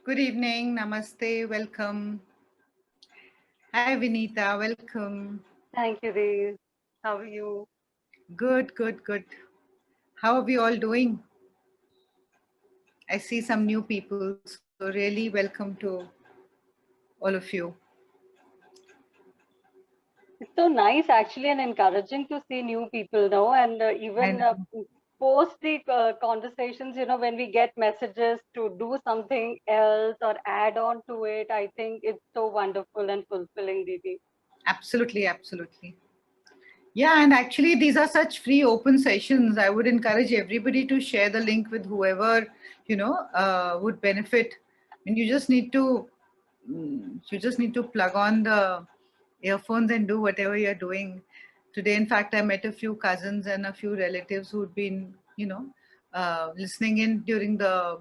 Good evening, namaste, welcome. Hi Vinita, welcome. Thank you, Dave. How are you? Good, good, good. How are we all doing? I see some new people, so really welcome to all of you. It's so nice, actually, and encouraging to see new people now, and I even know. post the conversations. When we get messages to do something else or add on to it, I think it's so wonderful and fulfilling, Didi. Absolutely, absolutely. Yeah, and actually, these are such free open sessions. I would encourage everybody to share the link with whoever would benefit. And you just need to plug on the earphones and do whatever you're doing. Today, in fact, I met a few cousins and a few relatives who'd been, listening in during the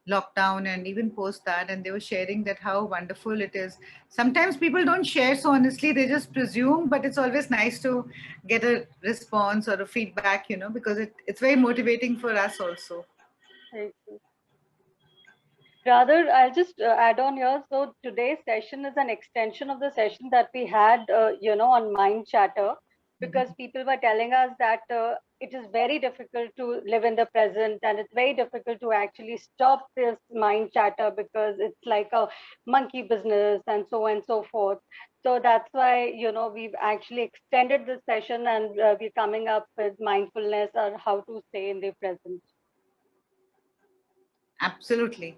lockdown and even post that, and they were sharing that how wonderful it is. Sometimes people don't share so honestly, they just presume, but it's always nice to get a response or a feedback, because it's very motivating for us also. Thank you. Rather, I'll just add on here. So today's session is an extension of the session that we had, on Mind Chatter, because people were telling us that it is very difficult to live in the present, and it's very difficult to actually stop this mind chatter because it's like a monkey business and so on and so forth. So that's why, we've actually extended this session, and we're coming up with mindfulness or how to stay in the present. Absolutely,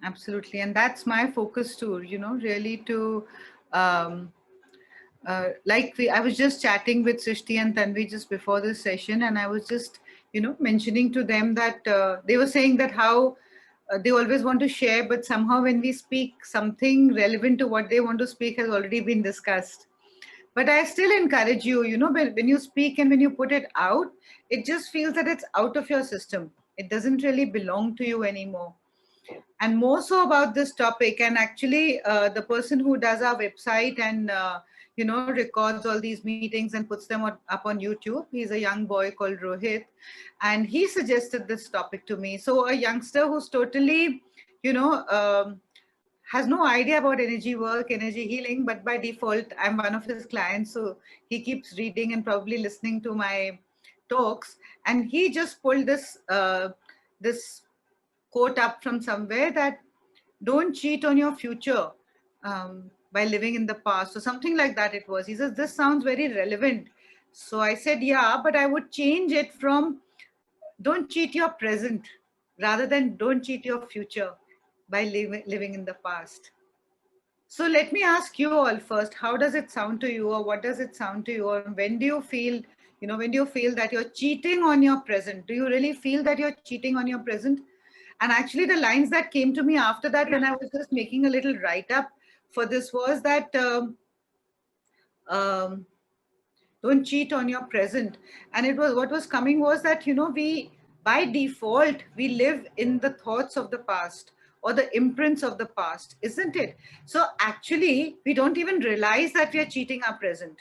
absolutely, and that's my focus too, really to um, I was just chatting with Srishti and Tanvi just before this session, and I was just, mentioning to them that they were saying that how they always want to share, but somehow when we speak, something relevant to what they want to speak has already been discussed. But I still encourage you, when you speak and when you put it out, it just feels that it's out of your system. It doesn't really belong to you anymore. And more so about this topic, and actually the person who does our website and records all these meetings and puts them up on YouTube, he's a young boy called Rohit, and he suggested this topic to me. So a youngster who's totally has no idea about energy work, energy healing, but by default I'm one of his clients, so he keeps reading and probably listening to my talks, and he just pulled this quote up from somewhere that don't cheat on your future by living in the past or something like that. It was, he says, this sounds very relevant. So I said, yeah, but I would change it from don't cheat your present rather than don't cheat your future by living in the past. So let me ask you all first, how does it sound to you, or what does it sound to you, or when do you feel, when do you feel that you're cheating on your present? Do you really feel that you're cheating on your present? And actually, the lines that came to me after that, when I was just making a little write up for this, was that um, don't cheat on your present. And it was, what was coming was that, we by default we live in the thoughts of the past or the imprints of the past, isn't it? So actually we don't even realize that we are cheating our present.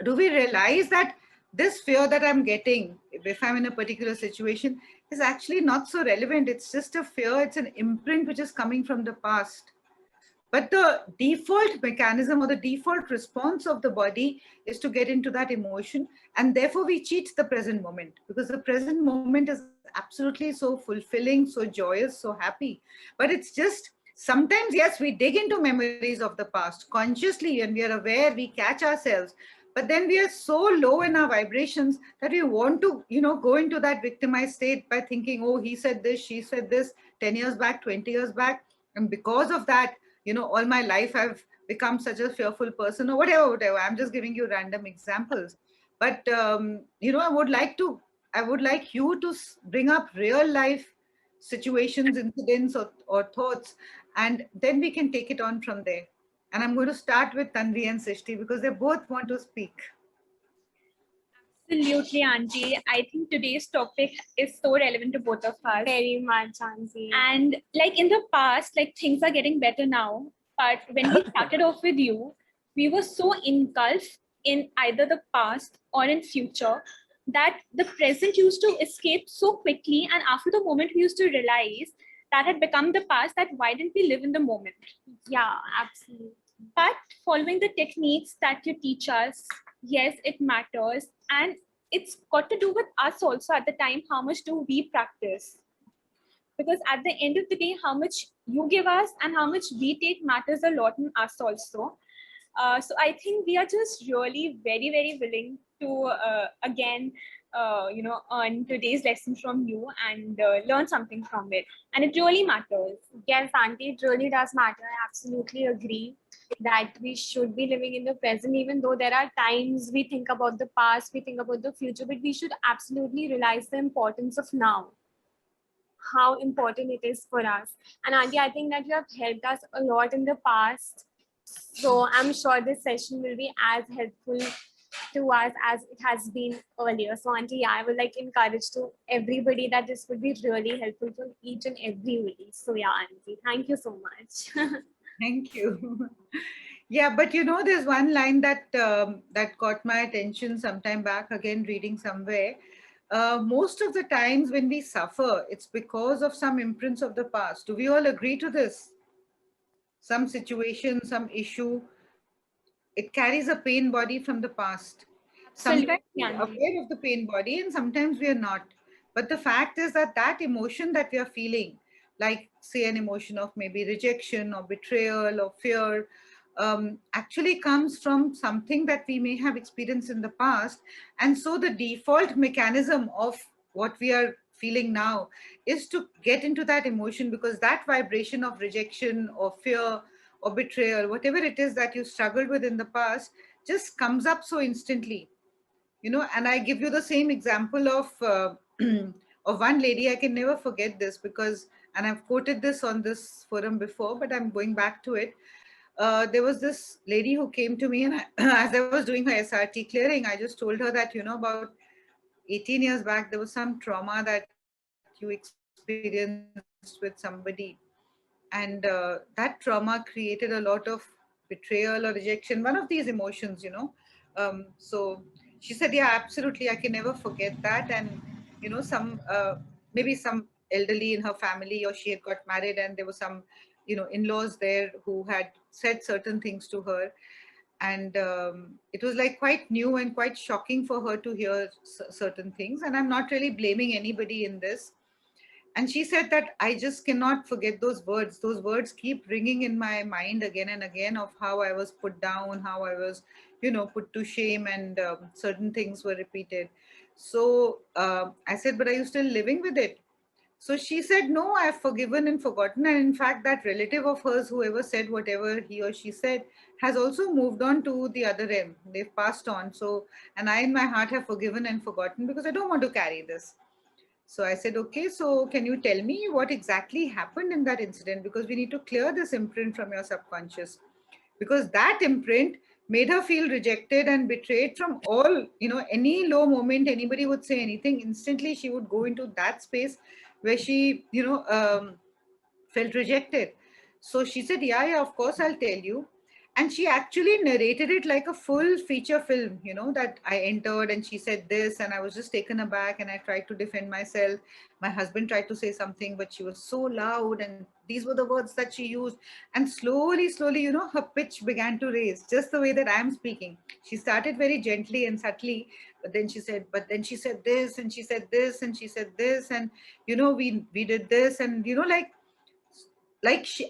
Do we realize that this fear that I'm getting if I'm in a particular situation is actually not so relevant? It's just a fear, it's an imprint which is coming from the past. But the default mechanism or the default response of the body is to get into that emotion. And therefore, we cheat the present moment, because the present moment is absolutely so fulfilling, so joyous, so happy. But it's just sometimes, yes, we dig into memories of the past consciously and we are aware, we catch ourselves. But then we are so low in our vibrations that we want to, go into that victimized state by thinking, oh, he said this, she said this 10 years back, 20 years back. And because of that, all my life I've become such a fearful person, or whatever. I'm just giving you random examples. But I would like you to bring up real life situations, incidents, or thoughts, and then we can take it on from there. And I'm going to start with Tanvi and Srishti because they both want to speak. Absolutely, Auntie. I think today's topic is so relevant to both of us. Very much, Auntie. And like in the past, like things are getting better now. But when we started off with you, we were so engulfed in either the past or in future that the present used to escape so quickly. And after the moment, we used to realize that had become the past, that why didn't we live in the moment? Yeah, absolutely. But following the techniques that you teach us, yes, it matters. And it's got to do with us also at the time, how much do we practice? Because at the end of the day, how much you give us and how much we take matters a lot in us also. So I think we are just really very, very willing to again, earn today's lesson from you and learn something from it. And it really matters. Yes, Auntie, it really does matter. I absolutely agree that we should be living in the present, even though there are times we think about the past, we think about the future, but we should absolutely realize the importance of now, how important it is for us. And Auntie, I think that you have helped us a lot in the past. So I'm sure this session will be as helpful to us as it has been earlier. So Auntie, I would like to encourage to everybody that this would be really helpful for each and everybody. So yeah, Auntie, thank you so much. Thank you. Yeah, but there's one line that that caught my attention sometime back, again reading somewhere. Most of the times when we suffer, it's because of some imprints of the past. Do we all agree to this? Some situation, some issue, it carries a pain body from the past. Sometimes Absolutely, we're Anvi. aware of the pain body and sometimes we are not. But the fact is that that emotion that we are feeling, like say an emotion of maybe rejection or betrayal or fear, actually comes from something that we may have experienced in the past. And so the default mechanism of what we are feeling now is to get into that emotion, because that vibration of rejection or fear or betrayal, whatever it is that you struggled with in the past, just comes up so instantly. And I give you the same example of of one lady. I can never forget this because, and I've quoted this on this forum before, but I'm going back to it. There was this lady who came to me, and as I was doing her SRT clearing, I just told her that about 18 years back there was some trauma that you experienced with somebody, and that trauma created a lot of betrayal or rejection, one of these emotions. So she said, yeah, absolutely, I can never forget that. And some maybe some elderly in her family, or she had got married and there were some in-laws there who had said certain things to her, and it was like quite new and quite shocking for her to hear certain things. And I'm not really blaming anybody in this. And she said that I just cannot forget those words. Those words keep ringing in my mind again and again, of how I was put down, how I was put to shame, and certain things were repeated. So I said, but are you still living with it? So she said, no, I've forgiven and forgotten. And in fact, that relative of hers, whoever said whatever he or she said, has also moved on to the other end. They've passed on. So, and I in my heart have forgiven and forgotten, because I don't want to carry this. So I said, okay, so can you tell me what exactly happened in that incident? Because we need to clear this imprint from your subconscious. Because that imprint made her feel rejected and betrayed from all, any low moment, anybody would say anything, instantly she would go into that space where she, felt rejected. So she said, yeah, of course, I'll tell you. And she actually narrated it like a full feature film, that I entered and she said this, and I was just taken aback and I tried to defend myself. My husband tried to say something, but she was so loud, and these were the words that she used. And slowly, slowly, her pitch began to raise, just the way that I'm speaking. She started very gently and subtly, but then she said, this, and she said this, and she said this, and we did this, and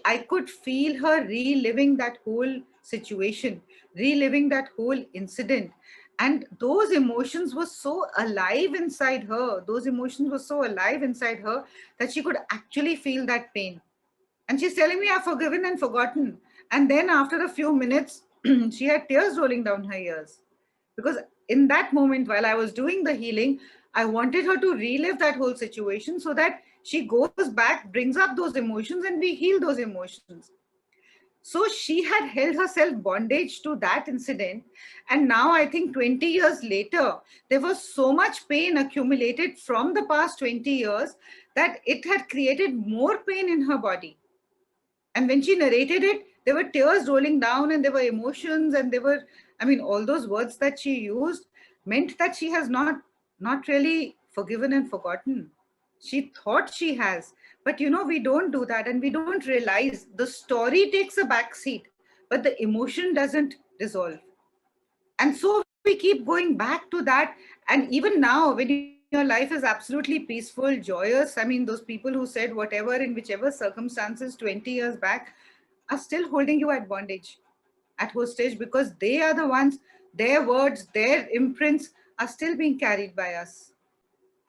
I could feel her reliving that whole situation, reliving that whole incident. And those emotions were so alive inside her. Those emotions were so alive inside her that she could actually feel that pain. And she's telling me, I've forgiven and forgotten. And then after a few minutes, she had tears rolling down her ears. Because in that moment, while I was doing the healing, I wanted her to relive that whole situation so that she goes back, brings up those emotions, and we heal those emotions. So she had held herself bondage to that incident. And now I think 20 years later, there was so much pain accumulated from the past 20 years that it had created more pain in her body. And when she narrated it, there were tears rolling down, and there were emotions, and there were, all those words that she used meant that she has not really forgiven and forgotten. She thought she has. But you know, we don't do that, and we don't realize the story takes a back seat, but the emotion doesn't dissolve. And so we keep going back to that. And even now, when your life is absolutely peaceful, joyous, I mean, those people who said whatever in whichever circumstances 20 years back are still holding you at bondage, at hostage, because they are the ones, their words, their imprints are still being carried by us.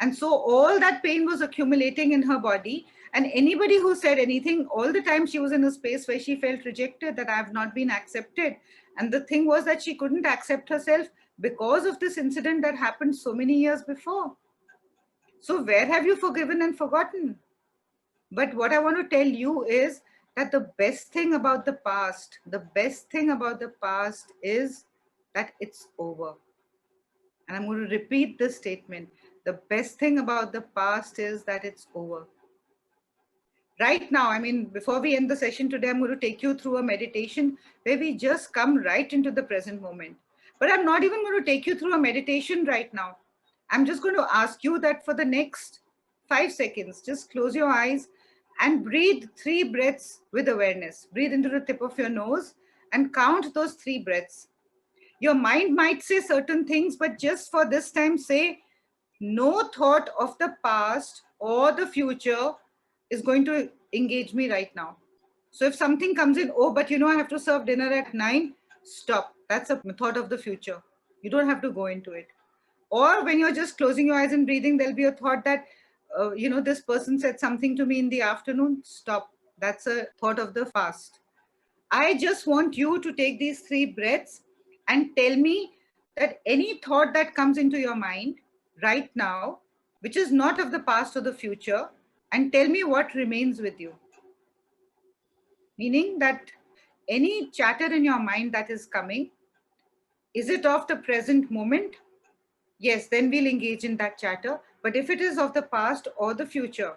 And so all that pain was accumulating in her body. And anybody who said anything, all the time she was in a space where she felt rejected, that I have not been accepted. And the thing was that she couldn't accept herself because of this incident that happened so many years before. So where have you forgiven and forgotten? But what I want to tell you is that the best thing about the past, the best thing about the past is that it's over. And I'm going to repeat this statement. The best thing about the past is that it's over. Right now, I mean, before we end the session today, I'm going to take you through a meditation where we just come right into the present moment. But I'm not even going to take you through a meditation right now. I'm just going to ask you that for the next 5 seconds, just close your eyes and breathe 3 breaths with awareness. Breathe into the tip of your nose and count those 3 breaths. Your mind might say certain things, but just for this time, say, no thought of the past or the future is going to engage me right now. So if something comes in, oh, but you know, I have to serve dinner at 9, stop. That's a thought of the future. You don't have to go into it. Or when you're just closing your eyes and breathing, there'll be a thought that, you know, this person said something to me in the afternoon. Stop. That's a thought of the past. I just want you to take these 3 breaths and tell me that any thought that comes into your mind right now, which is not of the past or the future, and tell me what remains with you. Meaning that any chatter in your mind that is coming, is it of the present moment? Yes, then we'll engage in that chatter. But if it is of the past or the future,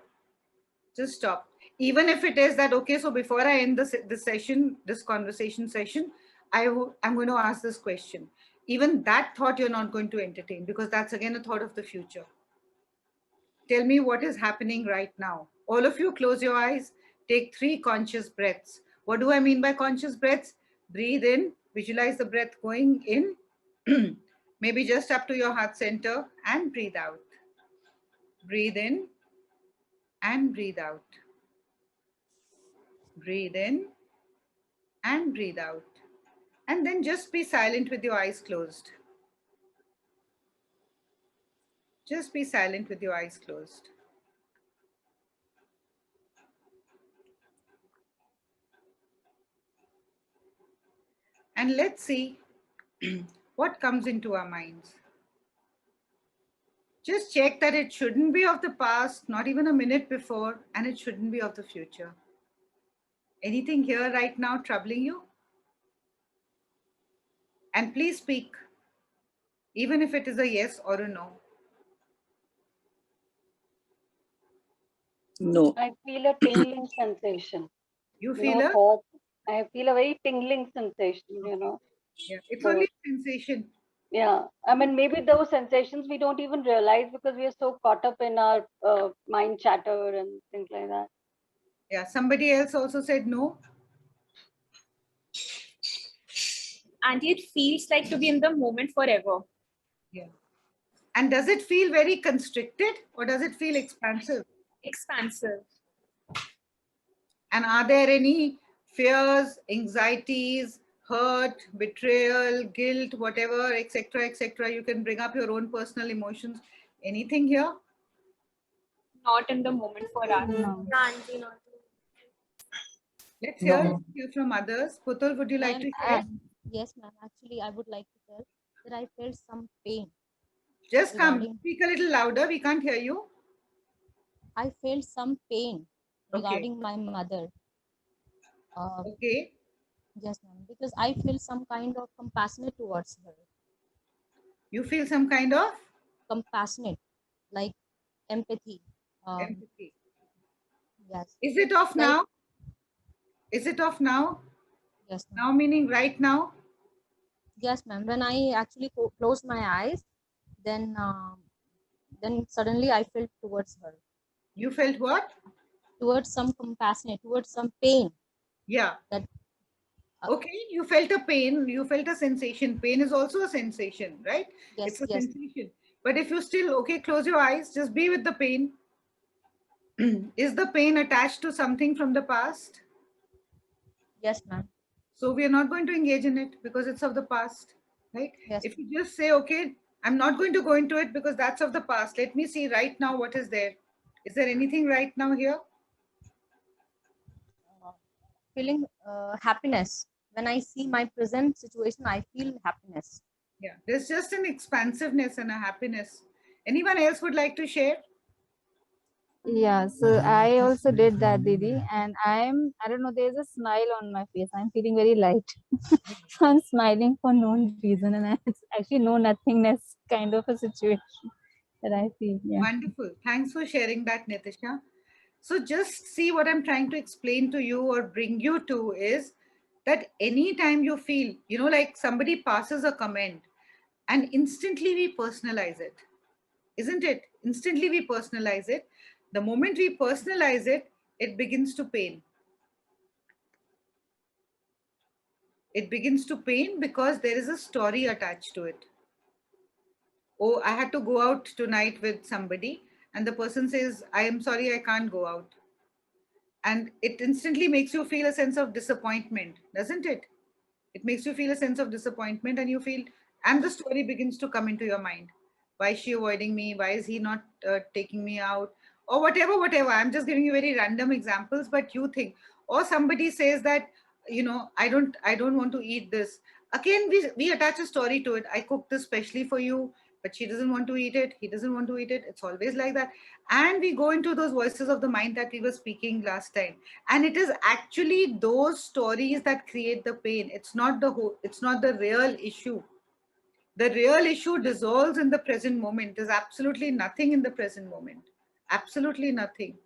just stop. Even if it is that, okay, so before I end this session, this conversation session, I'm going to ask this question. Even that thought you're not going to entertain, because that's again a thought of the future. Tell me what is happening right now. All of you close your eyes, take 3 conscious breaths. What do I mean by conscious breaths? Breathe in, visualize the breath going in, maybe just up to your heart center, and breathe out. Breathe in and breathe out. Breathe in and breathe out. And then just be silent with your eyes closed. Just be silent with your eyes closed. And let's see what comes into our minds. Just check that it shouldn't be of the past, not even a minute before, and it shouldn't be of the future. Anything here right now troubling you? And please speak, even if it is a yes or a no. No. I feel a tingling sensation. You You feel know, a? thought. I feel a very tingling sensation, you know. Yeah, it's So, only sensation. yeah, I mean, maybe those sensations we don't even realize because we are so caught up in our mind chatter and things like that. Yeah, somebody else also said no. And it feels like to be in the moment forever. Yeah. And does it feel very constricted or does it feel expansive? Expansive. And are there any fears, anxieties, hurt, betrayal, guilt, whatever, etc., etc.? You can bring up your own personal emotions. Anything here? Not in the moment for us. No, auntie, not. Let's No. hear from others. Putul, would you like to share? Yes, ma'am. Actually, I would like to tell that I felt some pain. Just come, regarding- speak a little louder. We can't hear you. I felt some pain Okay. regarding my mother. Okay. Yes, ma'am. Because I feel some kind of compassionate towards her. You feel some kind of Compassionate, like empathy. empathy. Yes. Is it off Like- now? Is it off now? Yes, ma'am. Now meaning right now? Yes, ma'am. When I actually closed my eyes, then suddenly I felt towards her. You felt what? Towards some compassionate, towards some pain. Yeah. That Okay, you felt a pain, you felt a sensation. Pain is also a sensation, right? yes, It's a yes, sensation. But if you still, okay, close your eyes, just be with the pain. Is the pain attached to something from the past? yes, ma'am. So we are not going to engage in it because it's of the past, right? Yes, If you just say, okay, I'm not going to go into it because that's of the past. Let me see right now what is there. Is there anything right now here? feeling happiness. When I see my present situation, I feel happiness. Yeah, there's just an expansiveness and a happiness. Anyone else would like to share? Yeah, so I also did that, Didi, and I don't know, there's a smile on my face. I'm feeling very light. So I'm smiling for no reason, and it's actually no nothingness kind of a situation that I feel. Yeah. Wonderful. Thanks for sharing that, Nitisha. So just see what I'm trying to explain to you or bring you to is that anytime you feel, like somebody passes a comment and instantly we personalize it, isn't it? Instantly we personalize it. The moment we personalize it, it begins to pain. It begins to pain because there is a story attached to it. Oh, I had to go out tonight with somebody, and the person says, I am sorry, I can't go out. And it instantly makes you feel a sense of disappointment, doesn't it? It makes you feel a sense of disappointment, and you feel, and the story begins to come into your mind. Why is she avoiding me? Why is he not taking me out? Or whatever. I'm just giving you very random examples, but you think, or somebody says that, I don't want to eat this. Again, we attach a story to it. I cooked this specially for you, but she doesn't want to eat it. He doesn't want to eat it. It's always like that. And we go into those voices of the mind that we were speaking last time, and it is actually those stories that create the pain. It's not the whole, it's not the real issue. The real issue dissolves in the present moment. There's absolutely nothing in the present moment, absolutely nothing.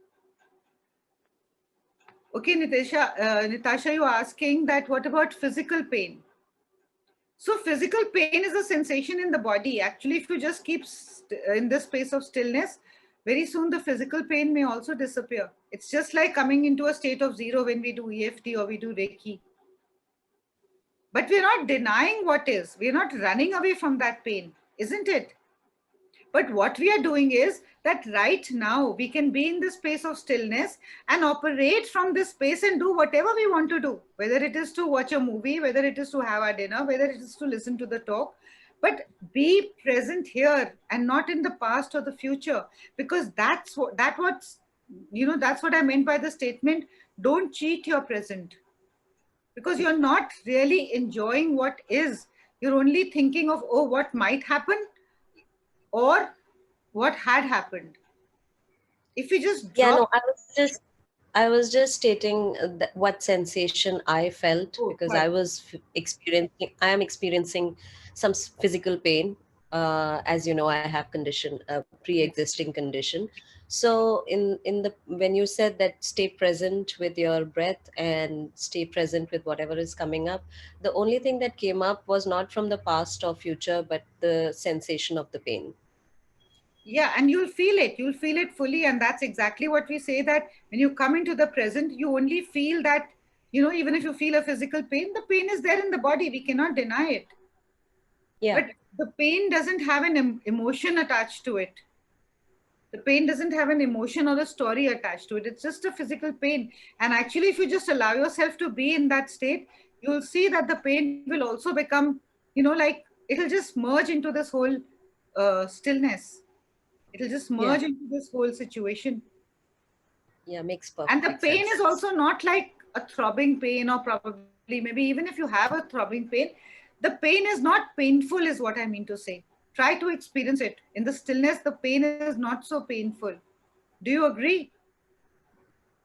Okay, Nitasha, you're asking that what about physical pain? So physical pain is a sensation in the body. Actually, if you just keep in this space of stillness, very soon the physical pain may also disappear. It's just like coming into a state of zero when we do EFT or we do Reiki. But we're not denying what is. We're not running away from that pain, isn't it? But what we are doing is that right now we can be in the space of stillness and operate from this space and do whatever we want to do, whether it is to watch a movie, whether it is to have our dinner, whether it is to listen to the talk. But be present here and not in the past or the future, because that's what I meant by the statement. Don't cheat your present, because you're not really enjoying what is. You're only thinking of, oh, what might happen or what had happened. If you just Yeah, drop. no, I was just stating what sensation I felt, Oh, because sorry. I am experiencing some physical pain. As you know, I have a Yes. pre-existing condition. So in the when you said that stay present with your breath and stay present with whatever is coming up, the only thing that came up was not from the past or future, but the sensation of the pain. Yeah, and you'll feel it fully, and that's exactly what we say, that when you come into the present, you only feel that, even if you feel a physical pain, the pain is there in the body, we cannot deny it. Yeah. But the pain doesn't have an emotion attached to it. The pain doesn't have an emotion or a story attached to it. It's just a physical pain. And actually, if you just allow yourself to be in that state, you'll see that the pain will also become, like it'll just merge into this whole stillness. It'll just Yeah. merge into this whole situation. Yeah, makes And the perfect pain sense. is also not like a throbbing pain, or probably maybe even if you have a throbbing pain, the pain is not painful, is what I mean to say. Try to experience it. In the stillness, the pain is not so painful. Do you agree?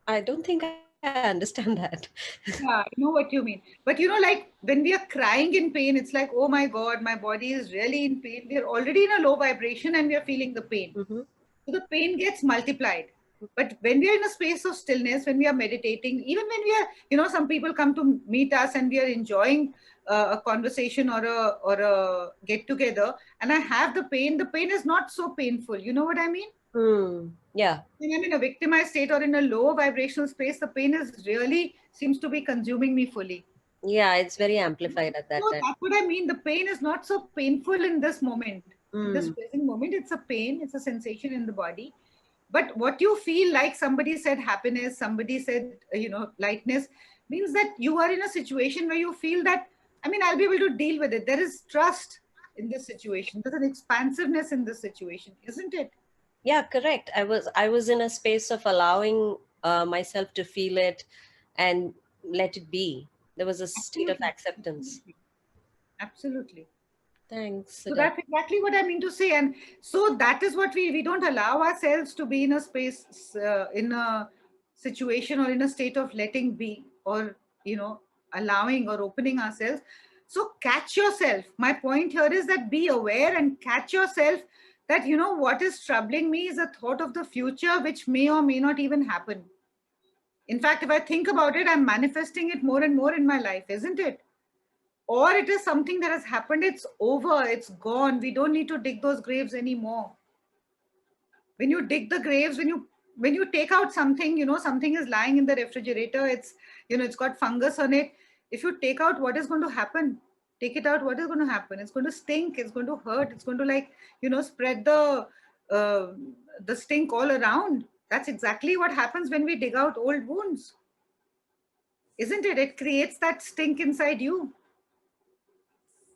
I don't think I understand that. Yeah, I know what you mean. But like when we are crying in pain, it's like, oh my God, my body is really in pain. We are already in a low vibration and we are feeling the pain. Mm-hmm. So the pain gets multiplied. But when we are in a space of stillness, when we are meditating, even when we are, some people come to meet us and we are enjoying a conversation or a get together, and I have the pain is not so painful. You know what I mean? Yeah. When I'm in a victimized state or in a low vibrational space, the pain is really seems to be consuming me fully. Yeah, it's very amplified at that So time. that's what I mean. The pain is not so painful in this moment. In this Mm. present moment, it's a pain, it's a sensation in the body. But what you feel like somebody said happiness, somebody said, lightness, means that you are in a situation where you feel that, I mean, I'll be able to deal with it. There is trust in this situation. There's an expansiveness in this situation, isn't it? Yeah, correct. I was in a space of allowing myself to feel it and let it be. There was a state of Absolutely. acceptance. Absolutely. Thanks, So Sudha. that's exactly what I mean to say. And so that is what we don't allow ourselves to be in a space, in a situation or in a state of letting be, or, allowing or opening ourselves. So catch yourself. My point here is that be aware and catch yourself that, what is troubling me is a thought of the future, which may or may not even happen. In fact, if I think about it, I'm manifesting it more and more in my life, isn't it? Or it is something that has happened, it's over, it's gone, we don't need to dig those graves anymore. When you dig the graves, when you take out something, something is lying in the refrigerator, it's got fungus on it. If you take out, what is going to happen? Take it out, what is going to happen? It's going to stink, it's going to hurt, it's going to, like, spread uh, the stink all around. That's exactly what happens when we dig out old wounds, isn't it? It creates that stink inside you.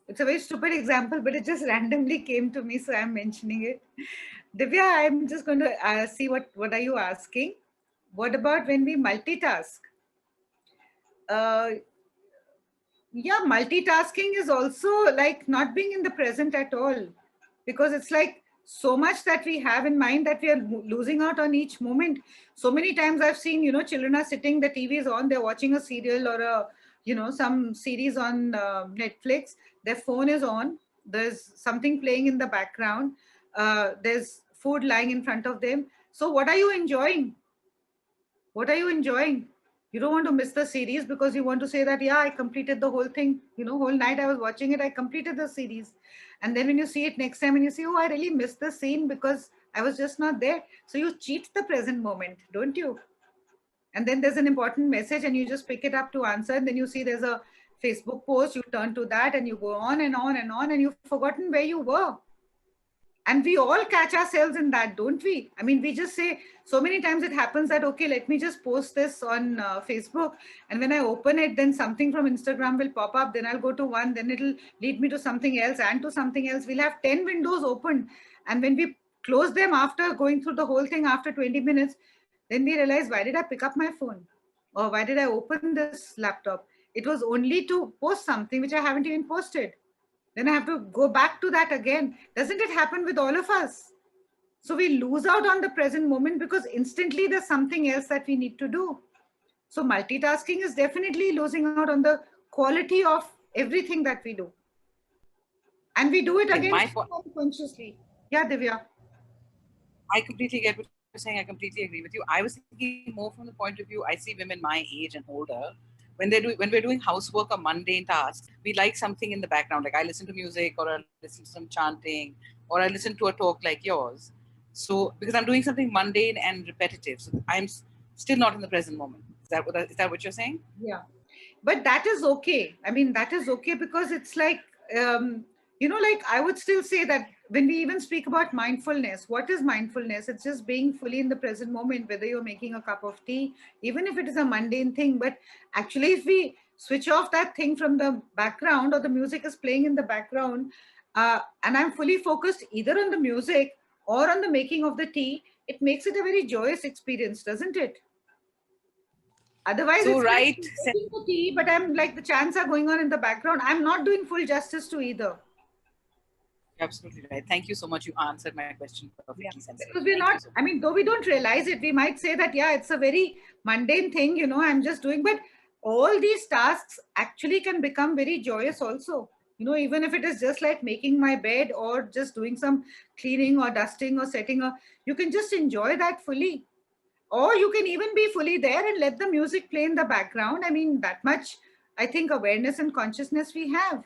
It's a very stupid example, but it just randomly came to me, so I'm mentioning it. Divya, I'm just going to see what are you asking? What about when we multitask? Uh, yeah, multitasking is also like not being in the present at all, because it's like so much that we have in mind that we are losing out on each moment. So many times I've seen, children are sitting, the TV is on, they're watching a serial or some series on Netflix, their phone is on, there's something playing in the background, there's food lying in front of them. So what are you enjoying? What are you enjoying? You don't want to miss the series because you want to say that, yeah, I completed the whole thing, whole night I was watching it, I completed the series. And then when you see it next time and you say, oh, I really missed the scene because I was just not there. So you cheat the present moment, don't you? And then there's an important message and you just pick it up to answer. And then you see there's a Facebook post, you turn to that and you go on and on and on, and you've forgotten where you were. And we all catch ourselves in that, don't we? I mean, we just say, so many times it happens that, okay, let me just post this on Facebook. And when I open it, then something from Instagram will pop up. Then I'll go to one, then it'll lead me to something else and to something else. We'll have 10 windows open. And when we close them after going through the whole thing after 20 minutes, then we realize, why did I pick up my phone? Or why did I open this laptop? It was only to post something which I haven't even posted. Then I have to go back to that again. Doesn't it happen with all of us? So we lose out on the present moment because instantly there's something else that we need to do. So multitasking is definitely losing out on the quality of everything that we do. And we do it again unconsciously. Yeah, Divya. I completely get what you're saying. I completely agree with you. I was thinking more from the point of view, I see women my age and older. When we're doing housework or mundane tasks, we like something in the background. Like I listen to music, or I listen to some chanting, or I listen to a talk like yours. So because I'm doing something mundane and repetitive, so I'm still not in the present moment. Is that what you're saying? Yeah, but that is okay. I mean, that is okay because it's like, like I would still say that when we even speak about mindfulness, what is mindfulness? It's just being fully in the present moment, whether you're making a cup of tea, even if it is a mundane thing. But actually, if we switch off that thing from the background, or the music is playing in the background, and I'm fully focused either on the music or on the making of the tea, it makes it a very joyous experience, doesn't it? Otherwise, so it's right, like making the tea, but I'm like, the chants are going on in the background. I'm not doing full justice to either. Absolutely right. Thank you so much. You answered my question perfectly. Yeah. Sensible. Because we're not, I mean, though we don't realize it, we might say that, yeah, it's a very mundane thing, I'm just doing, but all these tasks actually can become very joyous also. Even if it is just like making my bed or just doing some cleaning or dusting or setting up, you can just enjoy that fully. Or you can even be fully there and let the music play in the background. I mean, that much, I think, awareness and consciousness we have.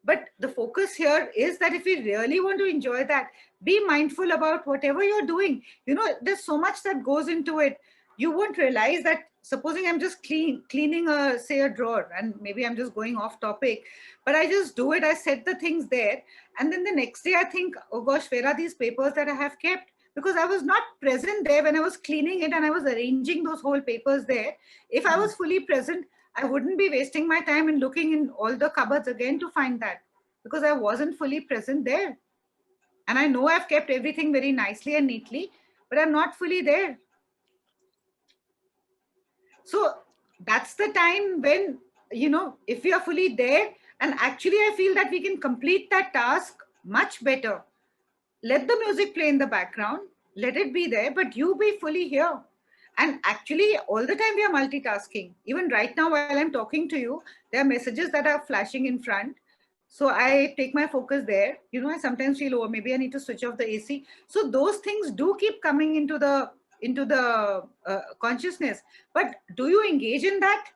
But the focus here is that if we really want to enjoy that, be mindful about whatever you're doing. You know, there's so much that goes into it. You won't realize that, supposing I'm just cleaning a, say, a drawer, and maybe I'm just going off topic, but I just do it. I set the things there. And then the next day I think, oh gosh, where are these papers that I have kept? Because I was not present there when I was cleaning it and I was arranging those whole papers there. If I was fully present, I wouldn't be wasting my time in looking in all the cupboards again to find that, because I wasn't fully present there. And I know I've kept everything very nicely and neatly, but I'm not fully there. So that's the time when, you know, if we are fully there, and actually I feel that we can complete that task much better. Let the music play in the background, let it be there, but you be fully here. And actually, all the time we are multitasking. Even right now, while I'm talking to you, there are messages that are flashing in front. So I take my focus there. You know, I sometimes feel, oh, maybe I need to switch off the AC. So those things do keep coming into the consciousness. But do you engage in that?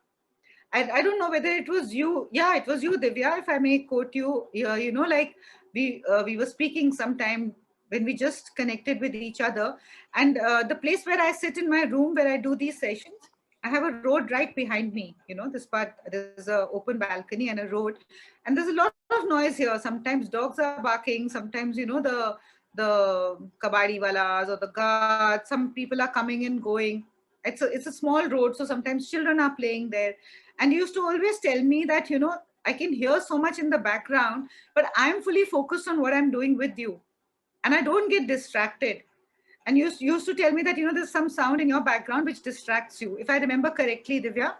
I don't know whether it was you. Yeah, it was you, Divya, if I may quote you. You know, like we were speaking sometime when we just connected with each other. And the place where I sit in my room where I do these sessions, I have a road right behind me. You know, this part, there's a open balcony and a road. And there's a lot of noise here. Sometimes dogs are barking. Sometimes, you know, the kabadi walas or the guards, some people are coming and going. It's a small road. So sometimes children are playing there. And you used to always tell me that, you know, I can hear so much in the background, but I'm fully focused on what I'm doing with you. And I don't get distracted. And you used to tell me that, you know, there's some sound in your background which distracts you. If I remember correctly, Divya?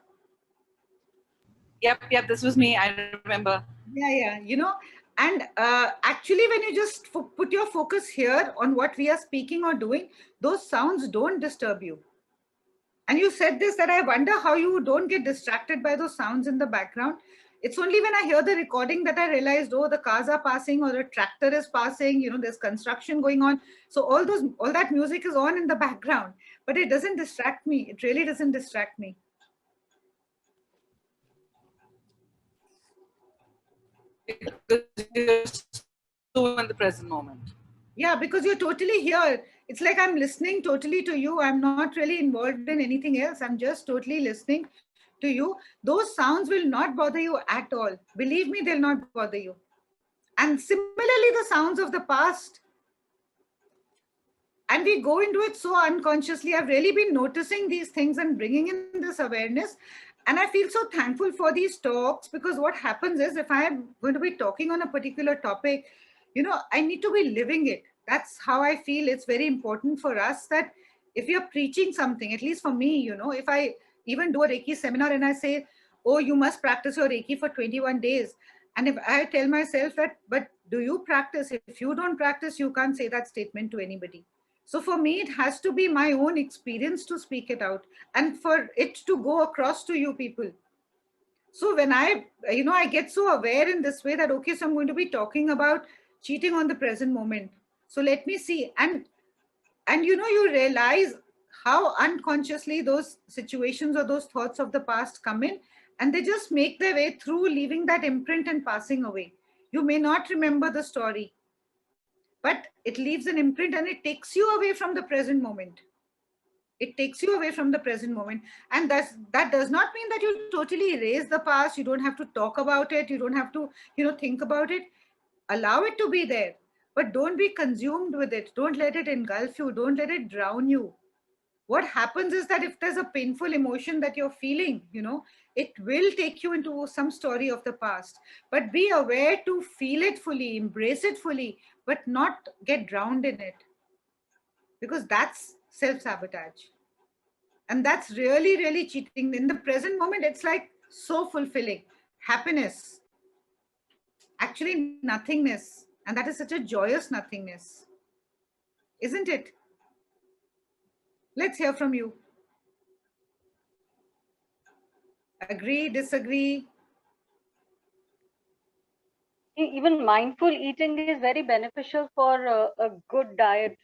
Yep, this was me. I remember. Yeah, you know, and actually when you just put your focus here on what we are speaking or doing, those sounds don't disturb you. And you said this, that I wonder how you don't get distracted by those sounds in the background. It's only when I hear the recording that I realized, oh, the cars are passing or the tractor is passing, you know, there's construction going on. So all that music is on in the background, but it doesn't distract me. It really doesn't distract me. Because you're so in the present moment. Yeah, because you're totally here. It's like I'm listening totally to you. I'm not really involved in anything else. I'm just totally listening to you. Those sounds will not bother you at all. Believe me, they'll not bother you. And similarly, the sounds of the past. And we go into it so unconsciously. I've really been noticing these things and bringing in this awareness. And I feel so thankful for these talks, because what happens is, if I'm going to be talking on a particular topic, you know, I need to be living it. That's how I feel. It's very important for us that if you're preaching something, at least for me, you know, if I even do a Reiki seminar and I say, oh, you must practice your Reiki for 21 days. And if I tell myself that, but do you practice? If you don't practice, you can't say that statement to anybody. So for me, it has to be my own experience to speak it out and for it to go across to you people. So when I get so aware in this way that, okay, so I'm going to be talking about cheating on the present moment. So let me see. And you know, you realize how unconsciously those situations or those thoughts of the past come in, and they just make their way through, leaving that imprint and passing away. You may not remember the story, but it leaves an imprint and it takes you away from the present moment. It takes you away from the present moment. And that does not mean that you totally erase the past. You don't have to talk about it. You don't have to, you know, think about it. Allow it to be there, but don't be consumed with it. Don't let it engulf you. Don't let it drown you. What happens is that if there's a painful emotion that you're feeling, you know, it will take you into some story of the past. But be aware to feel it fully, embrace it fully, but not get drowned in it, because that's self-sabotage. And that's really, really cheating. In the present moment, it's like so fulfilling. Happiness, actually nothingness. And that is such a joyous nothingness, isn't it? Let's hear from you. Agree, disagree? Even mindful eating is very beneficial for a good diet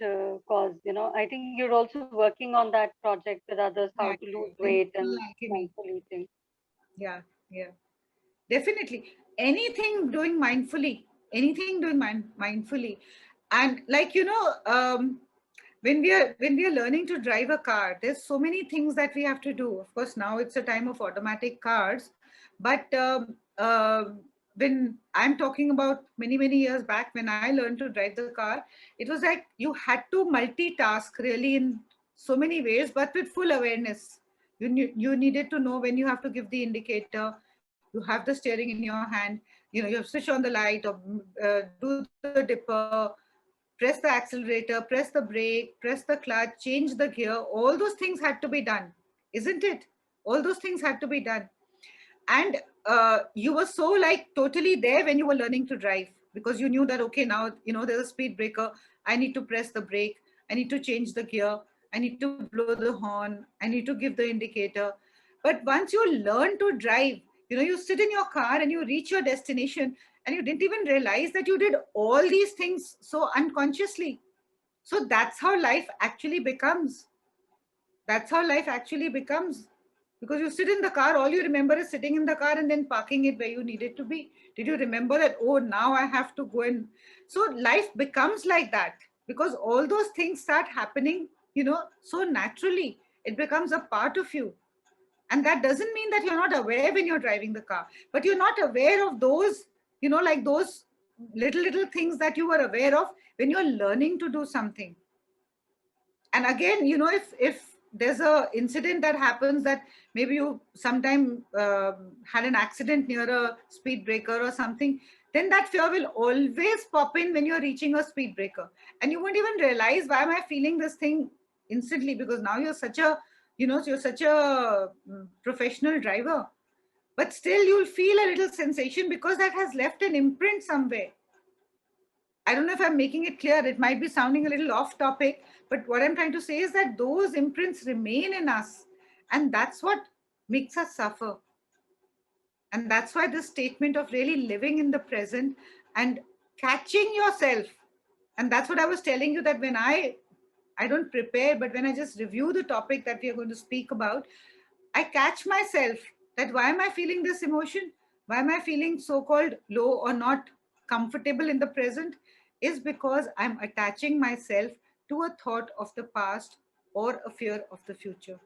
cause. You know, I think you're also working on that project with others, how to lose weight and mindful eating. Yeah, definitely. anything doing mindfully, mindfully. And like, you know, when we are learning to drive a car, there's so many things that we have to do. Of course, now it's a time of automatic cars, but when I'm talking about many years back, when I learned to drive the car, it was like you had to multitask really in so many ways, but with full awareness. You needed to know when you have to give the indicator, you have the steering in your hand, you know, you have to switch on the light, or do the dipper, press the accelerator, press the brake, press the clutch, change the gear. All those things had to be done, isn't it? All those things had to be done. And you were so like totally there when you were learning to drive, because you knew that, okay, now, you know, there's a speed breaker. I need to press the brake. I need to change the gear. I need to blow the horn. I need to give the indicator. But once you learn to drive, you know, you sit in your car and you reach your destination and you didn't even realize that you did all these things so unconsciously. So that's how life actually becomes. That's how life actually becomes. Because you sit in the car, all you remember is sitting in the car and then parking it where you needed to be. Did you remember that, oh, now I have to go in? So life becomes like that, because all those things start happening, you know, so naturally. It becomes a part of you. And that doesn't mean that you're not aware when you're driving the car, but you're not aware of those, you know, like those little things that you were aware of when you're learning to do something. And again, you know, if there's a incident that happens, that maybe you sometime had an accident near a speed breaker or something, then that fear will always pop in when you're reaching a speed breaker. And you won't even realize, why am I feeling this thing instantly? Because now you're such a, you know, you're such a professional driver. But still you'll feel a little sensation, because that has left an imprint somewhere. I don't know if I'm making it clear. It might be sounding a little off topic, but what I'm trying to say is that those imprints remain in us, and that's what makes us suffer. And that's why this statement of really living in the present and catching yourself. And that's what I was telling you, that when I don't prepare, but when I just review the topic that we are going to speak about, I catch myself that, why am I feeling this emotion? Why am I feeling so-called low or not comfortable in the present? Is because I'm attaching myself to a thought of the past or a fear of the future.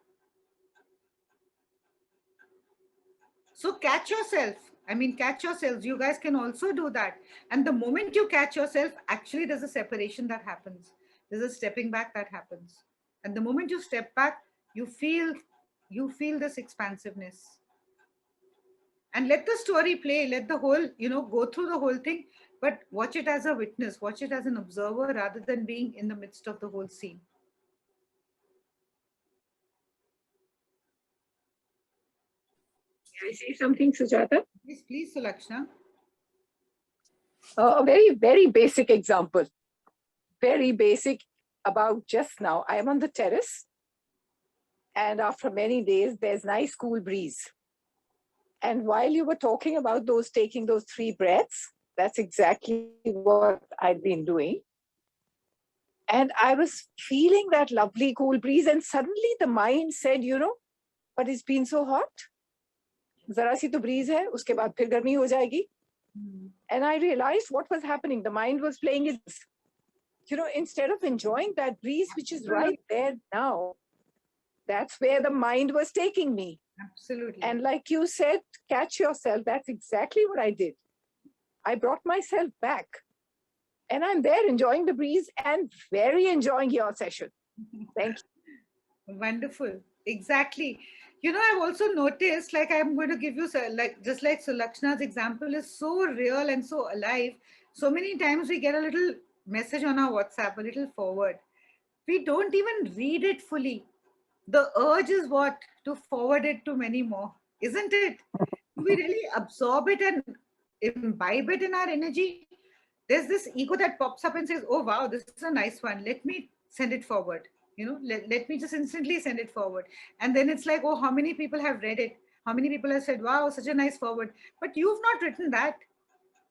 So catch yourself. I mean, catch yourselves. You guys can also do that. And the moment you catch yourself, actually there's a separation that happens. There's a stepping back that happens. And the moment you step back, you feel this expansiveness. And let the story play, let the whole, you know, go through the whole thing, but watch it as a witness, watch it as an observer, rather than being in the midst of the whole scene. Can I say something, Sujata? Please, Sulakshana. A very basic example. Very basic. About just now, I am on the terrace, and after many days, there's nice cool breeze. And while you were talking about taking those 3 breaths, that's exactly what I've been doing. And I was feeling that lovely cool breeze, and suddenly the mind said, you know, but it's been so hot. Zara si to breeze hai, uske baad phir garmi ho jayegi. And I realized what was happening. The mind was playing it. You know, instead of enjoying that breeze, which is right there now, that's where the mind was taking me. Absolutely. And like you said, catch yourself. That's exactly what I did. I brought myself back, and I'm there enjoying the breeze and very enjoying your session. Thank you. Wonderful. Exactly. You know, I've also noticed, like, I'm going to give you, like, just like Sulakshana's example is so real and so alive. So many times we get a little message on our WhatsApp, a little forward. We don't even read it fully. The urge is what? To forward it to many more, isn't it? We really absorb it and imbibe it in our energy. There's this ego that pops up and says, oh, wow, this is a nice one. Let me send it forward. You know, let me just instantly send it forward. And then it's like, oh, how many people have read it? How many people have said, wow, such a nice forward. But you've not written that,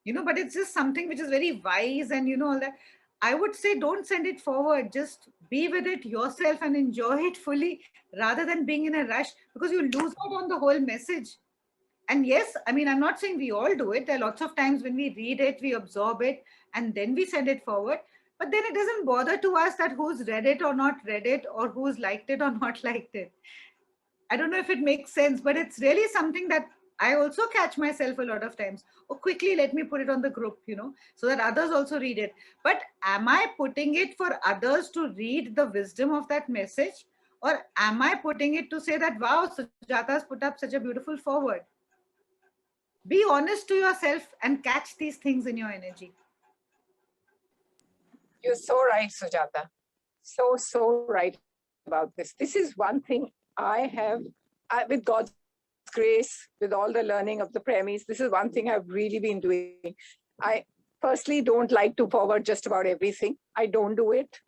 you know, but it's just something which is very wise and, you know, all that. I would say don't send it forward. Just be with it yourself and enjoy it fully, rather than being in a rush, because you lose out on the whole message. And yes, I mean, I'm not saying we all do it. There are lots of times when we read it, we absorb it, and then we send it forward. But then it doesn't bother to us that who's read it or not read it, or who's liked it or not liked it. I don't know if it makes sense, but it's really something that I also catch myself a lot of times. Oh, quickly, let me put it on the group, so that others also read it. But am I putting it for others to read the wisdom of that message? Or am I putting it to say that, wow, Sujata's put up such a beautiful forward? Be honest to yourself and catch these things in your energy. You're so right, Sujata. So right about this. This is one thing with God's grace, with all the learning of the premise, this is one thing I've really been doing. I personally don't like to forward just about everything. I don't do it.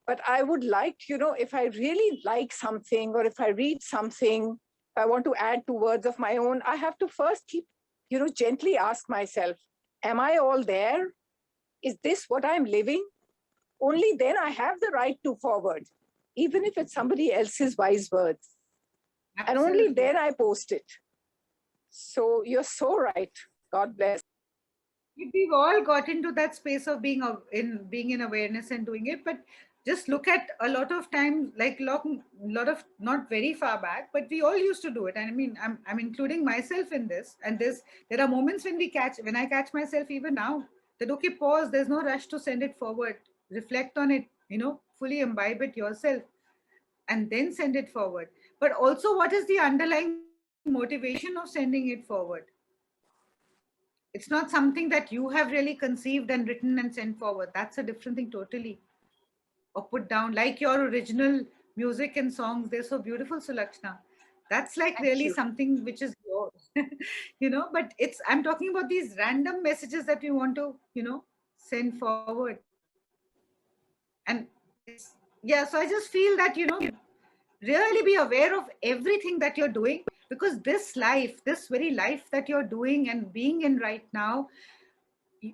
But I would like, if I really like something, or if I read something, I want to add 2 words of my own, I have to first keep, gently ask myself, am I all there? Is this what I'm living? Only then I have the right to forward, even if it's somebody else's wise words. Absolutely. And only then I post it. So you're so right. God bless. We've all got into that space of being in awareness and doing it, but just look at a lot of times, like lot of, not very far back, but we all used to do it. And I mean, I'm including myself in this. And there are moments when I catch myself even now, that okay, pause. There's no rush to send it forward. Reflect on it. Fully imbibe it yourself, and then send it forward. But also, what is the underlying motivation of sending it forward? It's not something that you have really conceived and written and sent forward. That's a different thing totally. Or put down, like your original music and songs. They're so beautiful, Sulakshana. That's like Thank really you. something which is yours. But I'm talking about these random messages that we want to, send forward. And so I just feel that, really be aware of everything that you're doing, because this very life that you're doing and being in right now,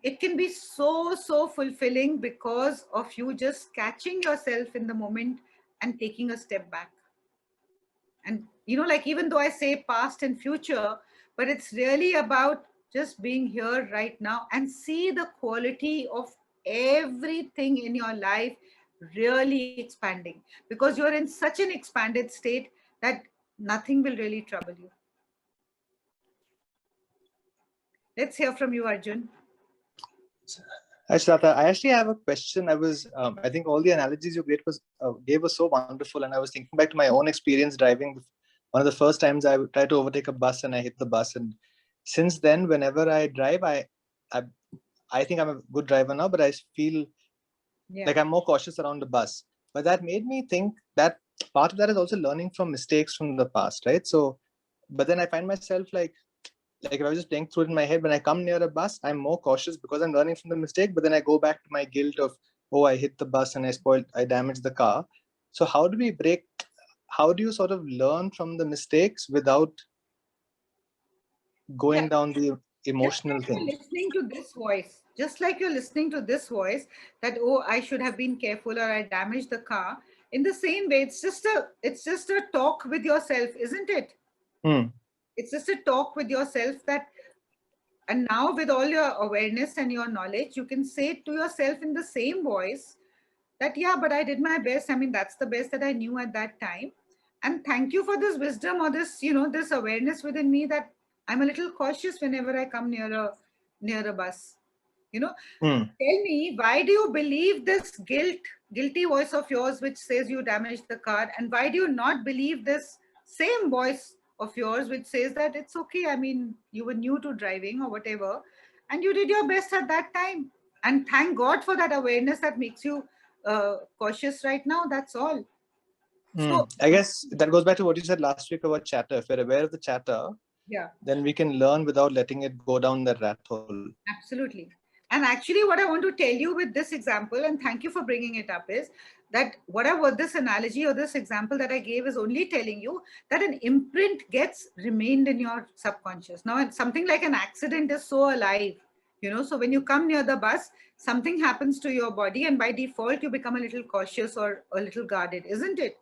it can be so fulfilling because of you just catching yourself in the moment and taking a step back. And like, even though I say past and future, but it's really about just being here right now and see the quality of everything in your life really expanding, because you're in such an expanded state that nothing will really trouble you. Let's hear from you, Arjun. Hi, Shraddha. I actually have a question. I think all the analogies you gave was so wonderful, and I was thinking back to my own experience driving. One of the first times I tried to overtake a bus and I hit the bus, and since then, whenever I drive, I think I'm a good driver now, but I feel like I'm more cautious around the bus. But that made me think that part of that is also learning from mistakes from the past, right? So, but then I find myself like if I was just playing through it in my head, when I come near a bus, I'm more cautious because I'm learning from the mistake. But then I go back to my guilt of, oh, I hit the bus and I damaged the car. So how do you sort of learn from the mistakes without going down the emotional thing? Listening to this voice, just like you're listening to this voice, that, oh, I should have been careful, or I damaged the car. In the same way, it's just a talk with yourself, isn't it? It's just a talk with yourself and now with all your awareness and your knowledge, you can say to yourself in the same voice that, yeah, but I did my best. I mean, that's the best that I knew at that time. And thank you for this wisdom, or this, this awareness within me, that I'm a little cautious whenever I come near a bus. Tell me, why do you believe this guilty voice of yours which says you damaged the car? And why do you not believe this same voice of yours which says that it's okay? I mean, you were new to driving or whatever, and you did your best at that time. And thank God for that awareness that makes you cautious right now. That's all. So I guess that goes back to what you said last week about chatter. If we're aware of the chatter, then we can learn without letting it go down the rat hole. Absolutely. And actually, what I want to tell you with this example, and thank you for bringing it up, is that this analogy or this example that I gave is only telling you that an imprint gets remained in your subconscious. Now, something like an accident is so alive, so when you come near the bus, something happens to your body, and by default, you become a little cautious or a little guarded, isn't it?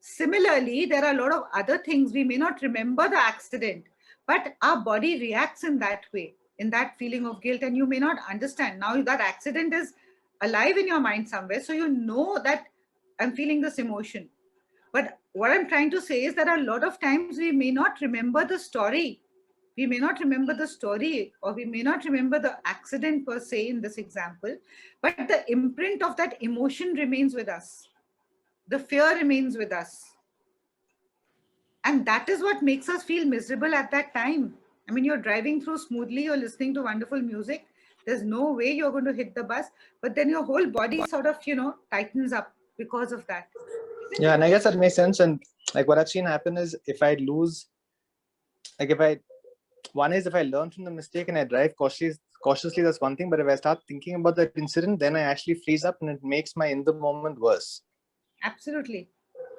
Similarly, there are a lot of other things. We may not remember the accident, but our body reacts in that way, in that feeling of guilt, and you may not understand. Now that accident is alive in your mind somewhere, so you know that I'm feeling this emotion. But what I'm trying to say is that a lot of times we may not remember the story. We may not remember the story, or we may not remember the accident per se in this example, but the imprint of that emotion remains with us. The fear remains with us. And that is what makes us feel miserable at that time. I mean, you're driving through smoothly, you're listening to wonderful music. There's no way you're going to hit the bus, but then your whole body sort of, tightens up because of that. Yeah, and I guess that makes sense. And like what I've seen happen is if I lose, like if I learn from the mistake and I drive cautiously, that's one thing. But if I start thinking about that incident, then I actually freeze up and it makes my in the moment worse. Absolutely.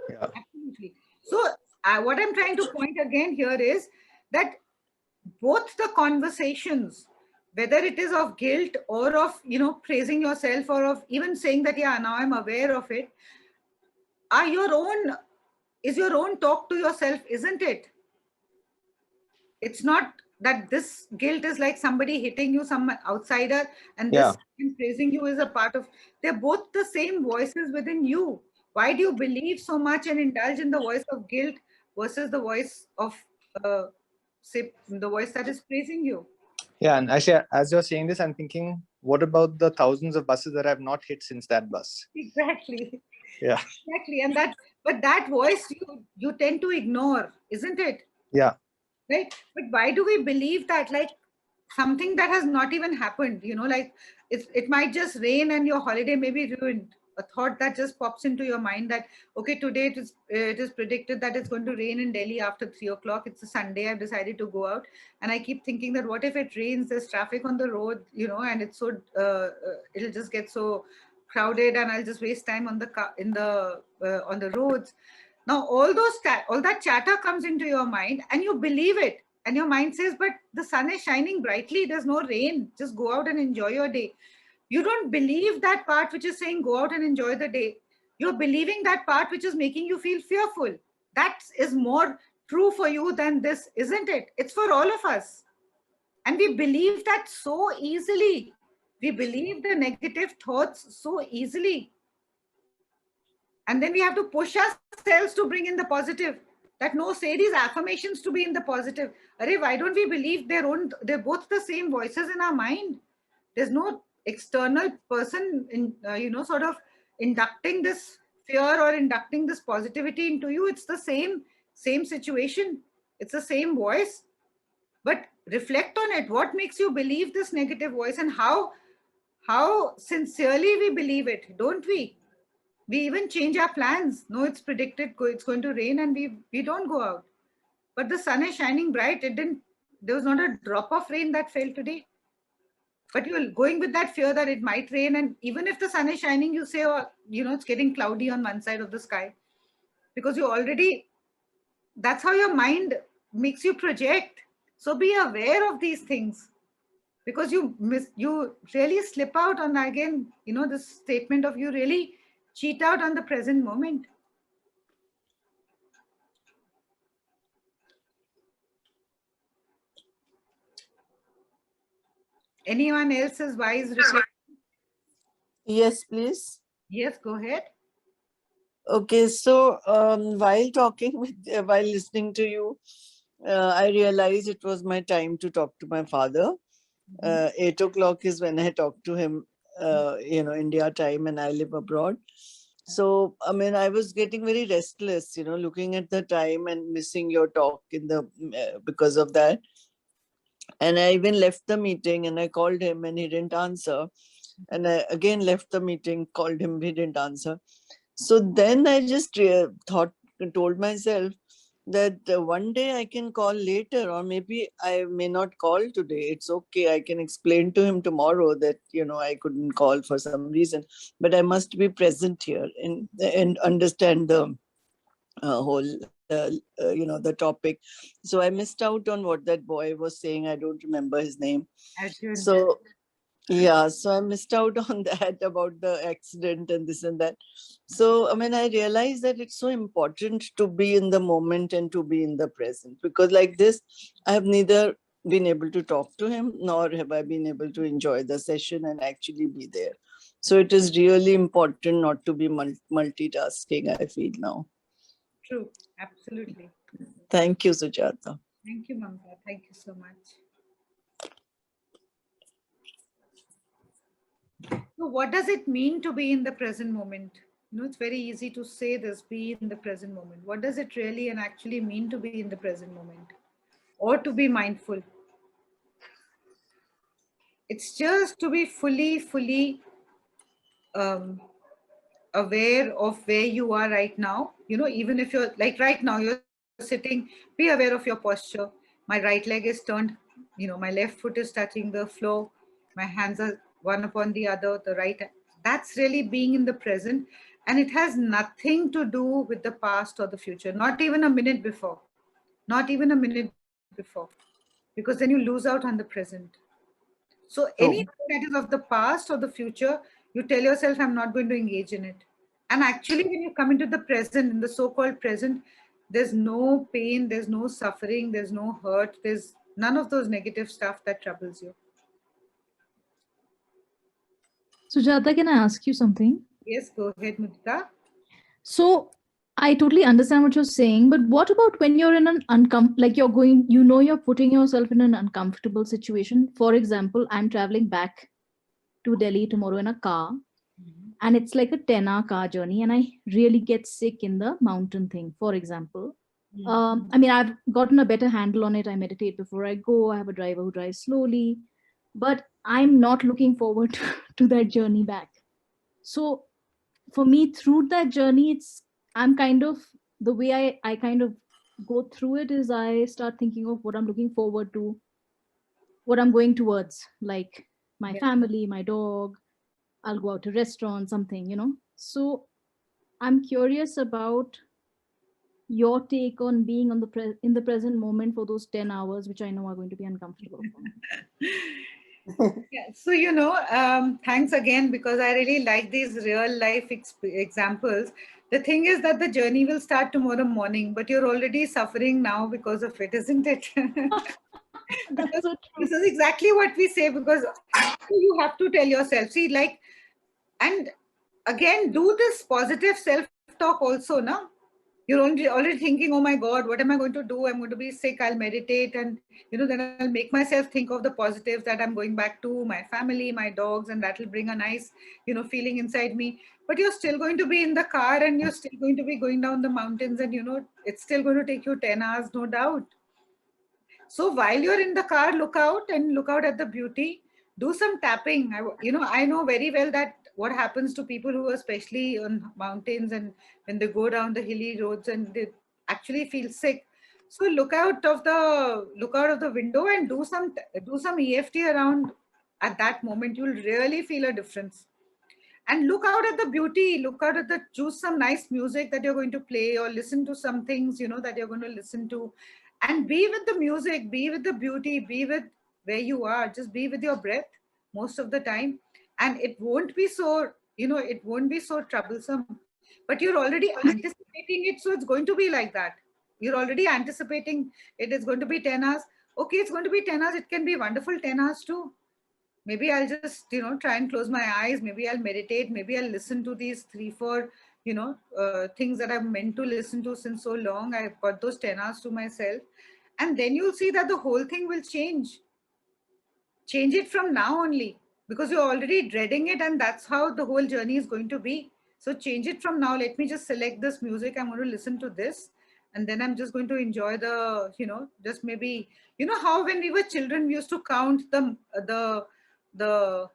Yeah. Absolutely. So what I'm trying to point again here is that both the conversations, whether it is of guilt or of, praising yourself, or of even saying that, yeah, now I'm aware of it, are is your own talk to yourself, isn't it? It's not that this guilt is like somebody hitting you, some outsider, and this praising you is a part of, they're both the same voices within you. Why do you believe so much and indulge in the voice of guilt versus the voice of, say, the voice that is praising you? Yeah, and actually, as you're saying this, I'm thinking, what about the thousands of buses that I've not hit since that bus? Exactly. Yeah. Exactly. And but that voice you tend to ignore, isn't it? Yeah. Right. But why do we believe that, like something that has not even happened, like it might just rain and your holiday may be ruined. A thought that just pops into your mind that, okay, today it is predicted that it's going to rain in Delhi after 3 o'clock. It's a Sunday. I've decided to go out, and I keep thinking that what if it rains? There's traffic on the road, and it's so it'll just get so crowded, and I'll just waste time on the on the roads. Now all that chatter comes into your mind, and you believe it. And your mind says, but the sun is shining brightly. There's no rain. Just go out and enjoy your day. You don't believe that part which is saying go out and enjoy the day. You're believing that part which is making you feel fearful. That is more true for you than this, isn't it? It's for all of us. And we believe that so easily. We believe the negative thoughts so easily. And then we have to push ourselves to bring in the positive. That no, say these affirmations to be in the positive. Arey, why don't we believe they're both the same voices in our mind? There's no external person in, sort of inducting this fear or inducting this positivity into you. It's the same situation. It's the same voice. But reflect on it. What makes you believe this negative voice, and how sincerely we believe it, don't we? We even change our plans. No, it's predicted it's going to rain, and we don't go out. But the sun is shining bright. There was not a drop of rain that fell today. But you're going with that fear that it might rain. And even if the sun is shining, you say, oh, it's getting cloudy on one side of the sky. Because that's how your mind makes you project. So be aware of these things. Because you really slip out on, again, this statement of you really cheat out on the present moment. Anyone else's wise reflection? Yes, please. Yes, go ahead. Okay, so while listening to you, I realized it was my time to talk to my father. 8 o'clock is when I talk to him, India time, and I live abroad. So, I mean, I was getting very restless, looking at the time and missing your talk because of that. And I even left the meeting and I called him and he didn't answer. And I again left the meeting, called him, he didn't answer. So then I just told myself that one day I can call later, or maybe I may not call today. It's okay. I can explain to him tomorrow that, I couldn't call for some reason, but I must be present here and understand the whole, the topic. So I missed out on what that boy was saying. I don't remember his name. Arjun. So Yeah, so I missed out on that about the accident and this and that. So, I mean, I realized that it's so important to be in the moment and to be in the present, because like this, I have neither been able to talk to him, nor have I been able to enjoy the session and actually be there. So it is really important not to be multitasking, I feel now. True, absolutely. Thank you, Sujata. Thank you, Mamta. Thank you so much. So what does it mean to be in the present moment? You know, it's very easy to say this, be in the present moment. What does it really and actually mean to be in the present moment? Or to be mindful? It's just to be fully aware of where you are right now. You know, even if you're like right now, you're sitting, be aware of your posture. My right leg is turned, you know, my left foot is touching the floor. My hands are one upon the other, the right. That's really being in the present. And it has nothing to do with the past or the future, not even a minute before, not even a minute before, because then you lose out on the present. So anything that is of the past or the future, you tell yourself, I'm not going to engage in it. And actually, when you come into the present, in the so-called present, there's no pain, there's no suffering, there's no hurt, there's none of those negative stuff that troubles you. Sujata, can I ask you something? Yes, go ahead, Mudita. So I totally understand what you're saying, but what about when you're in an like you're going, you're putting yourself in an uncomfortable situation. For example, I'm traveling back to Delhi tomorrow in a car, and it's like a 10-hour car journey, and I really get sick in the mountain thing, for example. I mean, I've gotten a better handle on it. I meditate before I go. I have a driver who drives slowly, but I'm not looking forward to that journey back. So for me, through that journey, I'm kind of, the way I kind of go through it is I start thinking of what I'm looking forward to, what I'm going towards, like my family, my dog. I'll go out to restaurant, something. So I'm curious about your take on being on in the present moment for those 10 hours, which I know are going to be uncomfortable. Yeah, so thanks again, because I really like these real life examples. The thing is that the journey will start tomorrow morning, but you're already suffering now because of it, isn't it? That's so true. This is exactly what we say, because you have to tell yourself, see, like, and again, do this positive self-talk also, no? You're already thinking, oh my God, what am I going to do? I'm going to be sick. I'll meditate, and then I'll make myself think of the positives that I'm going back to my family, my dogs, and that will bring a nice, feeling inside me. But you're still going to be in the car, and you're still going to be going down the mountains, and it's still going to take you 10 hours, no doubt. So while you're in the car, look out at the beauty. Do some tapping. I know very well that what happens to people who are especially on mountains, and when they go down the hilly roads and they actually feel sick. So look out of the window and do some EFT around at that moment. You'll really feel a difference. And look out at the beauty, choose some nice music that you're going to play, or listen to some things, that you're going to listen to, and be with the music, be with the beauty, be with where you are, just be with your breath most of the time. And it won't be so, troublesome, but you're already anticipating it. So it's going to be like that. You're already anticipating it is going to be 10 hours. Okay, it's going to be 10 hours. It can be wonderful 10 hours too. Maybe I'll just, try and close my eyes. Maybe I'll meditate. Maybe I'll listen to these 3-4, things that I've meant to listen to since so long. I've got those 10 hours to myself. And then you'll see that the whole thing will change. Change it from now only, because you're already dreading it, and that's how the whole journey is going to be. So change it from now. Let me just select this music. I'm going to listen to this. And then I'm just going to enjoy the, just maybe, how when we were children, we used to count the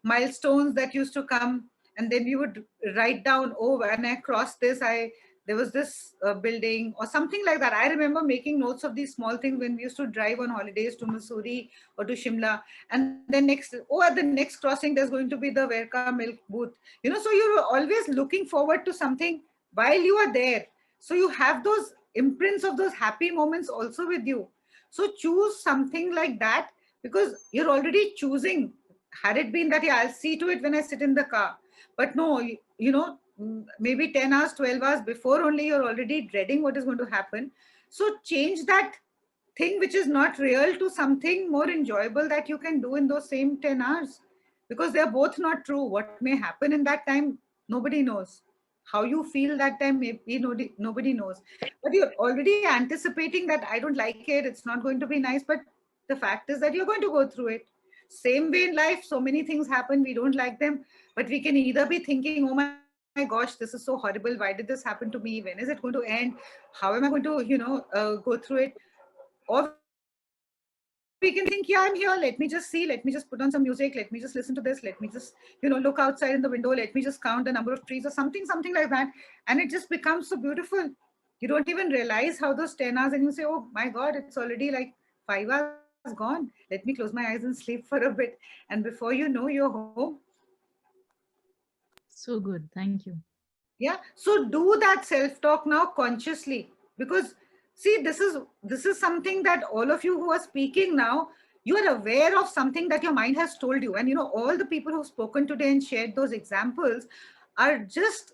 milestones that used to come, and then we would write down, oh, when I crossed this, there was this building or something like that. I remember making notes of these small things when we used to drive on holidays to Mussoorie or to Shimla. And then at the next crossing, there's going to be the Verka milk booth. So you're always looking forward to something while you are there. So you have those imprints of those happy moments also with you. So choose something like that, because you're already choosing had it been that, yeah, I'll see to it when I sit in the car. But no, you know, maybe 10 hours, 12 hours before only you're already dreading what is going to happen. So change that thing which is not real to something more enjoyable that you can do in those same 10 hours, because they're both not true. What may happen in that time, nobody knows. How you feel that time, maybe nobody knows. But you're already anticipating that I don't like it, it's not going to be nice. But the fact is that you're going to go through it. Same way in life, so many things happen, we don't like them, but we can either be thinking, oh my gosh, this is so horrible, why did this happen to me, when is it going to end, how am I going to, go through it? Or we can think, yeah, I'm here, let me just see, let me just put on some music, let me just listen to this, let me just, look outside in the window, let me just count the number of trees or something like that. And it just becomes so beautiful. You don't even realize how those 10 hours, and you say, oh my God, it's already like 5 hours gone. Let me close my eyes and sleep for a bit. And before you know, you're home. So good. Thank you. Yeah. So do that self-talk now consciously, because see, this is something that all of you who are speaking now, you are aware of something that your mind has told you. And all the people who've spoken today and shared those examples are just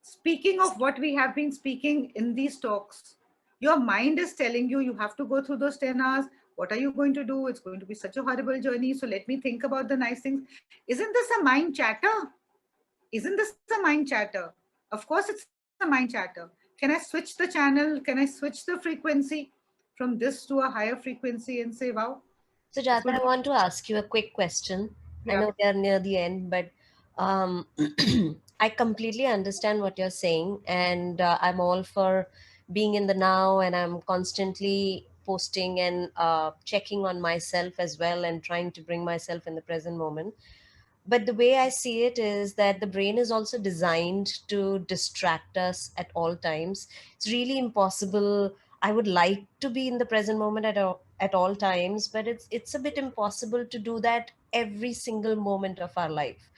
speaking of what we have been speaking in these talks. Your mind is telling you, you have to go through those 10 hours. What are you going to do? It's going to be such a horrible journey. So let me think about the nice things. Isn't this a mind chatter? Isn't this a mind chatter? Of course, it's a mind chatter. Can I switch the channel? Can I switch the frequency from this to a higher frequency and say, wow? Sujata, I want to ask you a quick question. I know we are near the end, but I completely understand what you're saying, and I'm all for being in the now, and I'm constantly posting and checking on myself as well and trying to bring myself in the present moment. But the way I see it is that the brain is also designed to distract us at all times. It's really impossible. I would like to be in the present moment at all times, but it's a bit impossible to do that every single moment of our life.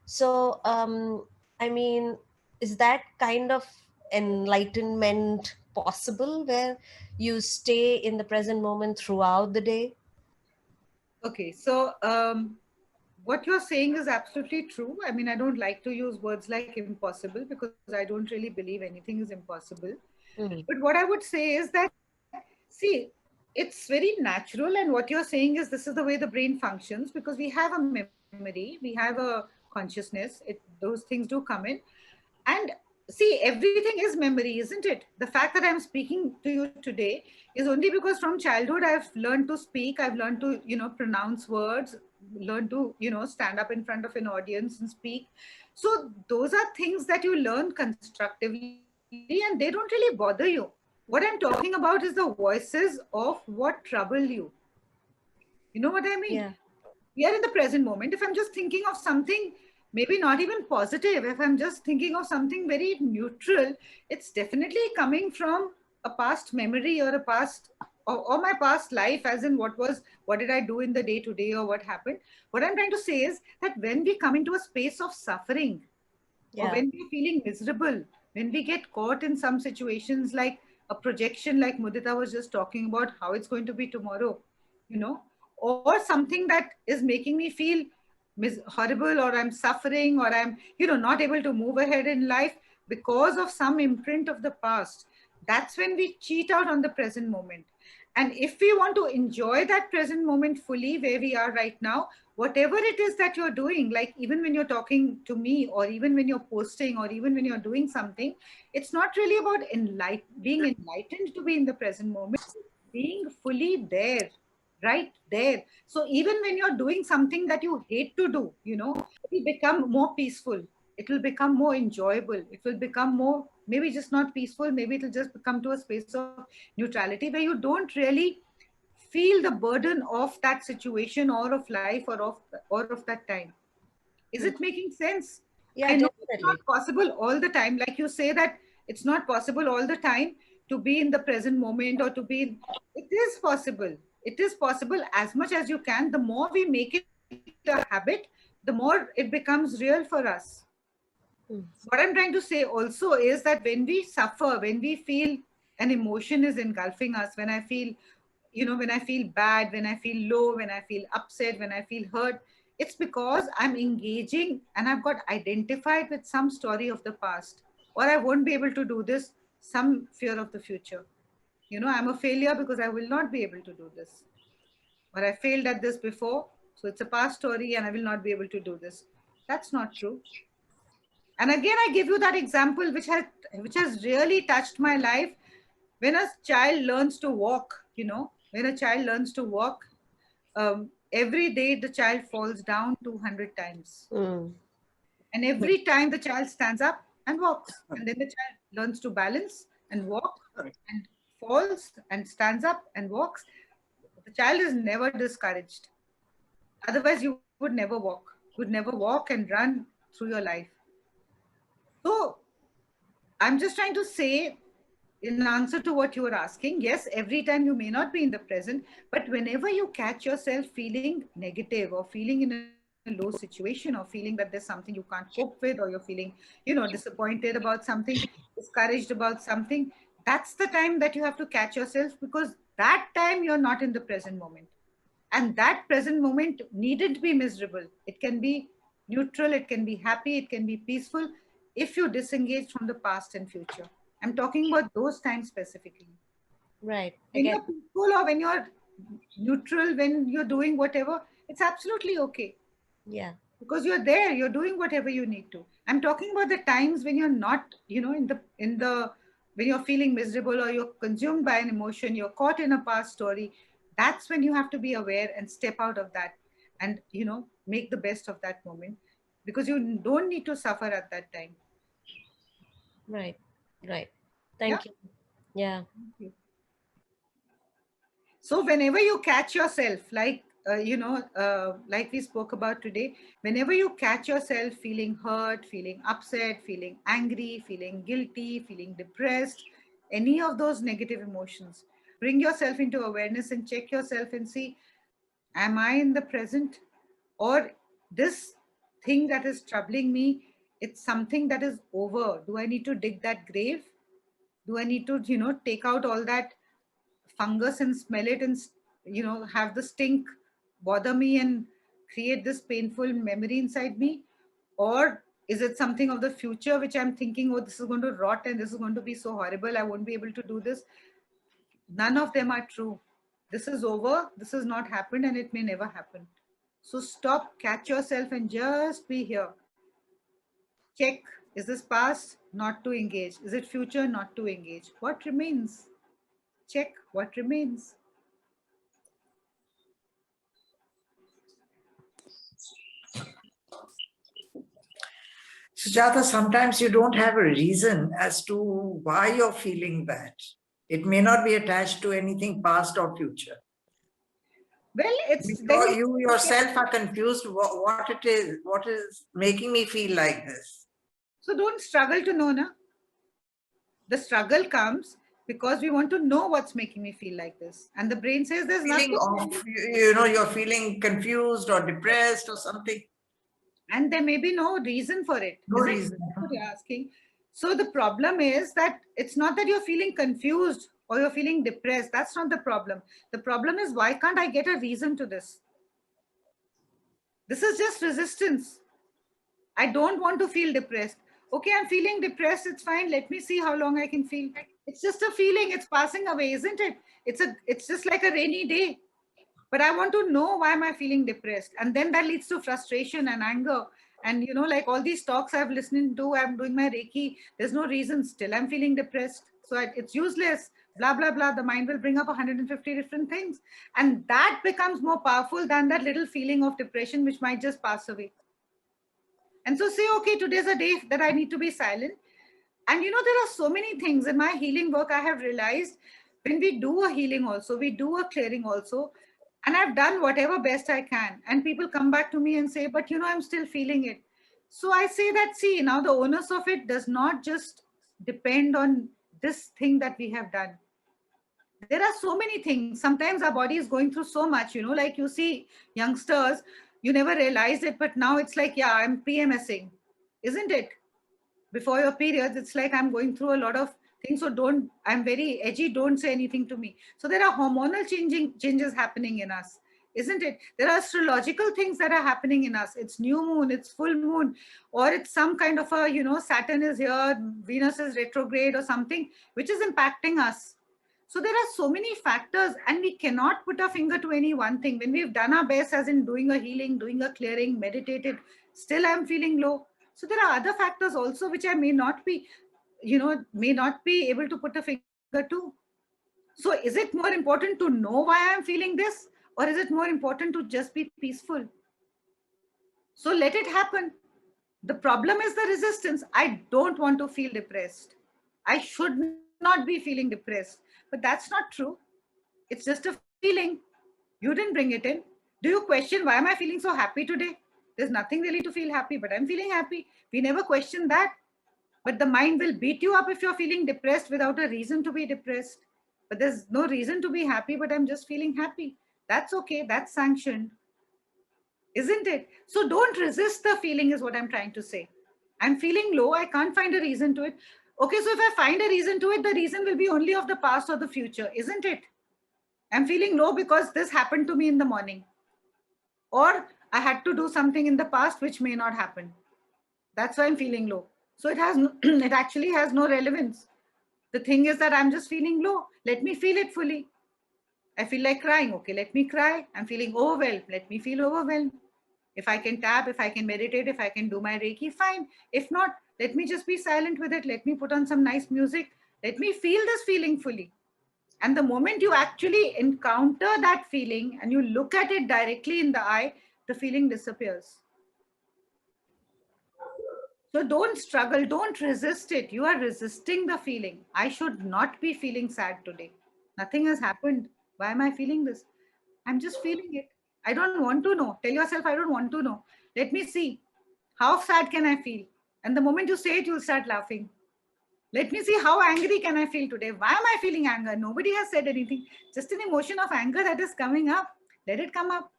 So I mean, is that kind of enlightenment possible where you stay in the present moment throughout the day? Okay, so what you're saying is absolutely true. I mean, I don't like to use words like impossible because I don't really believe anything is impossible. But what I would say is that, see, it's very natural. And what you're saying is this is the way the brain functions, because we have a memory, we have a consciousness. Those things do come in. And see, everything is memory, isn't it? The fact that I'm speaking to you today is only because from childhood I've learned to speak, I've learned to, pronounce words, learn to, stand up in front of an audience and speak. So those are things that you learn constructively and they don't really bother you. What I'm talking about is the voices of what trouble you. You know what I mean? Yeah. We are in the present moment. If I'm just thinking of something, maybe not even positive, if I'm just thinking of something very neutral, it's definitely coming from a past memory or a past or my past life, as in what did I do in the day to day or what happened. What I'm trying to say is that when we come into a space of suffering, or when we're feeling miserable, when we get caught in some situations like a projection, like Mudita was just talking about how it's going to be tomorrow, or something that is making me feel horrible, or I'm suffering, or I'm, not able to move ahead in life because of some imprint of the past. That's when we cheat out on the present moment. And if we want to enjoy that present moment fully, where we are right now, whatever it is that you're doing, like even when you're talking to me, or even when you're posting, or even when you're doing something, it's not really about being enlightened to be in the present moment, being fully there, right there. So even when you're doing something that you hate to do, it will become more peaceful. It will become more enjoyable. It will become more, maybe just not peaceful, maybe it'll just come to a space of neutrality where you don't really feel the burden of that situation or of life or of that time. Is it making sense? Yeah, I know definitely. it's not possible all the time. Like you say that it's not possible all the time to be in the present moment or to be, it is possible. It is possible as much as you can. The more we make it a habit, the more it becomes real for us. What I'm trying to say also is that when we suffer, when we feel an emotion is engulfing us, when I feel, when I feel bad, when I feel low, when I feel upset, when I feel hurt, It's because I'm engaging and I've got identified with some story of the past, or I won't be able to do this, some fear of the future. You know, I'm a failure because I will not be able to do this. Or I failed at this before, so it's a past story and I will not be able to do this. That's not true. And again, I give you that example which has really touched my life. When a child learns to walk, you know, when a child learns to walk, every day the child falls down 200 times. And every time the child stands up and walks. And then the child learns to balance and walk and falls and stands up and walks. The child is never discouraged. Otherwise, you would never walk. You would never walk and run through your life. So I'm just trying to say, in answer to what you were asking, yes, every time you may not be in the present, but whenever you catch yourself feeling negative or feeling in a low situation or feeling that there's something you can't cope with, or you're feeling, you know, disappointed about something, discouraged about something, that's the time that you have to catch yourself, because that time you're not in the present moment. And that present moment needn't be miserable. It can be neutral, it can be happy, it can be peaceful if you disengage from the past and future. I'm talking about those times specifically. Right. When you're peaceful or when you're neutral, when you're doing whatever, it's absolutely okay. Yeah. Because you're there, you're doing whatever you need to. I'm talking about the times when you're not, you know, when you're feeling miserable or you're consumed by an emotion, you're caught in a past story. That's when you have to be aware and step out of that and, you know, make the best of that moment, because you don't need to suffer at that time. Right. Right. Thank you. Yeah. Thank you. So whenever you catch yourself, like, like we spoke about today, whenever you catch yourself feeling hurt, feeling upset, feeling angry, feeling guilty, feeling depressed, any of those negative emotions, bring yourself into awareness and check yourself and see, am I in the present? Or this thing that is troubling me, it's something that is over. Do I need to dig that grave? Do I need to, you know, take out all that fungus and smell it and, you know, have the stink bother me and create this painful memory inside me? Or is it something of the future which I'm thinking, oh, this is going to rot and this is going to be so horrible, I won't be able to do this? None of them are true. This is over, this has not happened, and it may never happen. So stop, catch yourself and just be here. Check, is this past? Not to engage. Is it future? Not to engage. What remains? Check what remains. Sujata, sometimes you don't have a reason as to why you're feeling that. It may not be attached to anything past or future. Well, it's you yourself are confused what it is, what is making me feel like this. So don't struggle to know, na? The struggle comes because we want to know what's making me feel like this. And the brain says there's nothing. You know, you're feeling confused or depressed or something. And there may be no reason for it. No reason. That's what you're asking. So the problem is that it's not that you're feeling confused or you're feeling depressed. That's not the problem. The problem is, why can't I get a reason to this? This is just resistance. I don't want to feel depressed. Okay, I'm feeling depressed. It's fine. Let me see how long I can feel. It's just a feeling. It's passing away, isn't it? It's just like a rainy day. But I want to know, why am I feeling depressed? And then that leads to frustration and anger. And, you know, like all these talks I've listened to, I'm doing my Reiki. There's no reason. Still, I'm feeling depressed. So it's useless. Blah, blah, blah. The mind will bring up 150 different things. And that becomes more powerful than that little feeling of depression, which might just pass away. And so say, okay, today's a day that I need to be silent. And, you know, there are so many things in my healing work. I have realized when we do a healing also, we do a clearing also, and I've done whatever best I can. And people come back to me and say, but, you know, I'm still feeling it. So I say that, see, now the onus of it does not just depend on this thing that we have done. There are so many things. Sometimes our body is going through so much, you know, like you see youngsters, you never realized it, but now it's like, yeah, I'm PMSing, isn't it? Before your periods, it's like I'm going through a lot of things. So I'm very edgy, don't say anything to me. So there are hormonal changes happening in us. isn't it? There are astrological things that are happening in us. It's new moon, it's full moon, or it's some kind of a, Saturn is here, Venus is retrograde or something, which is impacting us. So there are so many factors, and we cannot put a finger to any one thing. When we've done our best, as in doing a healing, doing a clearing, meditated, still I'm feeling low. So there are other factors also which I may not be able to put a finger to. So is it more important to know why I'm feeling this, or is it more important to just be peaceful? So let it happen. The problem is the resistance. I don't want to feel depressed. I should not be feeling depressed, but that's not true. It's just a feeling. You didn't bring it in. Do you question, why am I feeling so happy today? There's nothing really to feel happy, but I'm feeling happy. We never question that. But the mind will beat you up if you're feeling depressed without a reason to be depressed. But there's no reason to be happy, but I'm just feeling happy. That's okay. That's sanctioned. Isn't it? So don't resist the feeling is what I'm trying to say. I'm feeling low. I can't find a reason to it. Okay, so if I find a reason to it, the reason will be only of the past or the future, isn't it? I'm feeling low because this happened to me in the morning. Or I had to do something in the past which may not happen. That's why I'm feeling low. So it actually has no relevance. The thing is that I'm just feeling low. Let me feel it fully. I feel like crying. Okay, let me cry. I'm feeling overwhelmed. Let me feel overwhelmed. If I can tap, if I can meditate, if I can do my Reiki, fine. If not, let me just be silent with it. Let me put on some nice music. Let me feel this feeling fully. And the moment you actually encounter that feeling and you look at it directly in the eye, the feeling disappears. So don't struggle, don't resist it. You are resisting the feeling. I should not be feeling sad today. Nothing has happened. Why am I feeling this? I'm just feeling it. I don't want to know. Tell yourself, I don't want to know. Let me see. How sad can I feel? And the moment you say it, you'll start laughing. Let me see how angry can I feel today. Why am I feeling anger? Nobody has said anything. Just an emotion of anger that is coming up. Let it come up.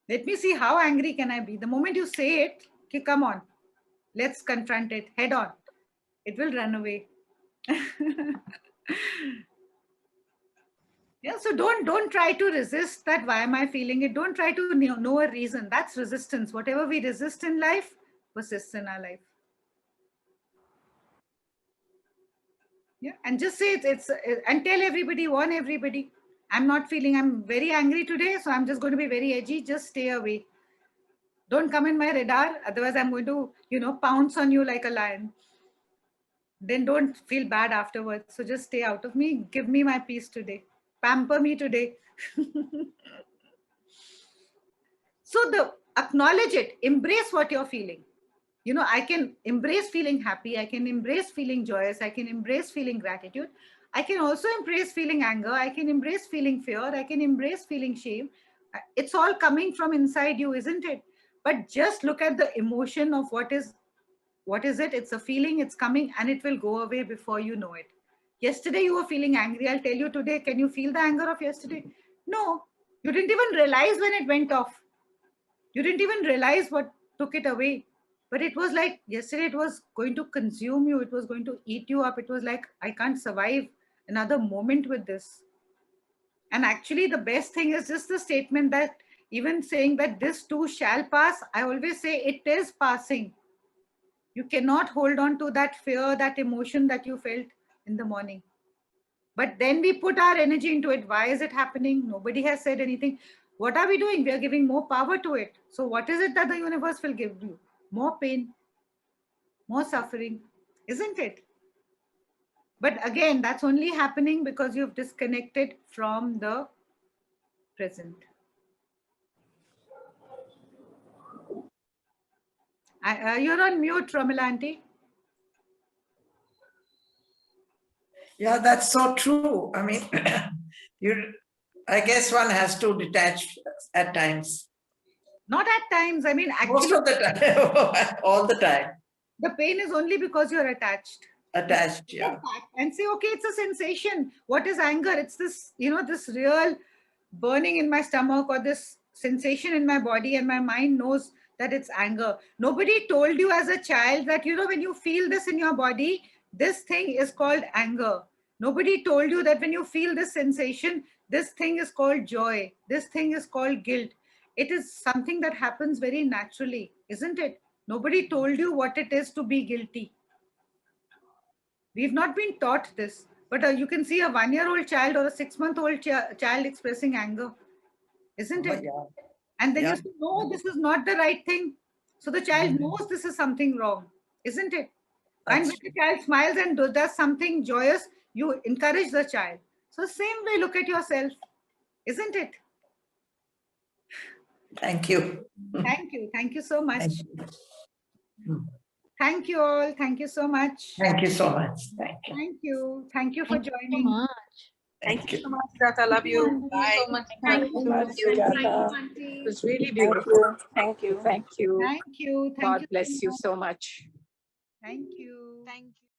Let me see how angry can I be. The moment you say it, okay, come on. Let's confront it head on. It will run away. Yeah, so don't try to resist that. Why am I feeling it? Don't try to know a reason. That's resistance. Whatever we resist in life persists in our life. Yeah, and just say and tell everybody, warn everybody. I'm not feeling, I'm very angry today, so I'm just going to be very edgy. Just stay away. Don't come in my radar. Otherwise, I'm going to, pounce on you like a lion. Then don't feel bad afterwards. So just stay out of me. Give me my peace today. Pamper me today. So acknowledge it. Embrace what you're feeling. I can embrace feeling happy. I can embrace feeling joyous. I can embrace feeling gratitude. I can also embrace feeling anger. I can embrace feeling fear. I can embrace feeling shame. It's all coming from inside you, isn't it? But just look at the emotion of what is it? It's a feeling, it's coming, and it will go away before you know it. Yesterday you were feeling angry. I'll tell you today, can you feel the anger of yesterday? No, you didn't even realize when it went off. You didn't even realize what took it away. But it was like yesterday it was going to consume you. It was going to eat you up. It was like, I can't survive another moment with this. And actually the best thing is just the statement that even saying that this too shall pass, I always say it is passing. You cannot hold on to that fear, that emotion that you felt in the morning. But then we put our energy into it. Why is it happening? Nobody has said anything. What are we doing? We are giving more power to it. So what is it that the universe will give you? More pain, more suffering, isn't it? But again, that's only happening because you've disconnected from the present. You're on mute, Ramila Aunty. Yeah, that's so true. I mean, I guess one has to detach at times. Not at times. I mean, actually, most of the time, all the time. The pain is only because you're attached. Attached, yeah. And say, okay, it's a sensation. What is anger? It's this, this real burning in my stomach or this sensation in my body, and my mind knows that it's anger. Nobody told you as a child that, when you feel this in your body, this thing is called anger. Nobody told you that when you feel this sensation, this thing is called joy. This thing is called guilt. It is something that happens very naturally, isn't it? Nobody told you what it is to be guilty. We've not been taught this. But you can see a 1-year-old child or a 6-month-old child expressing anger, isn't it? Yeah. And then Yeah. you say, no, this is not the right thing. So the child knows this is something wrong, isn't it? And when the child smiles and does something joyous, you encourage the child. So same way, look at yourself, isn't it? Thank you. Thank you. Thank you so much. Thank you. Thank you all. Thank you so much. Thank you so much. Thank you. Thank you. Thank you for Thank you so joining. much. Thank you so much, Sujata. Love you. Bye. Thank you so much, Sujata. It was really beautiful. Thank you. Thank you. Thank you. Thank God you. bless you so much. Thank you. Thank you.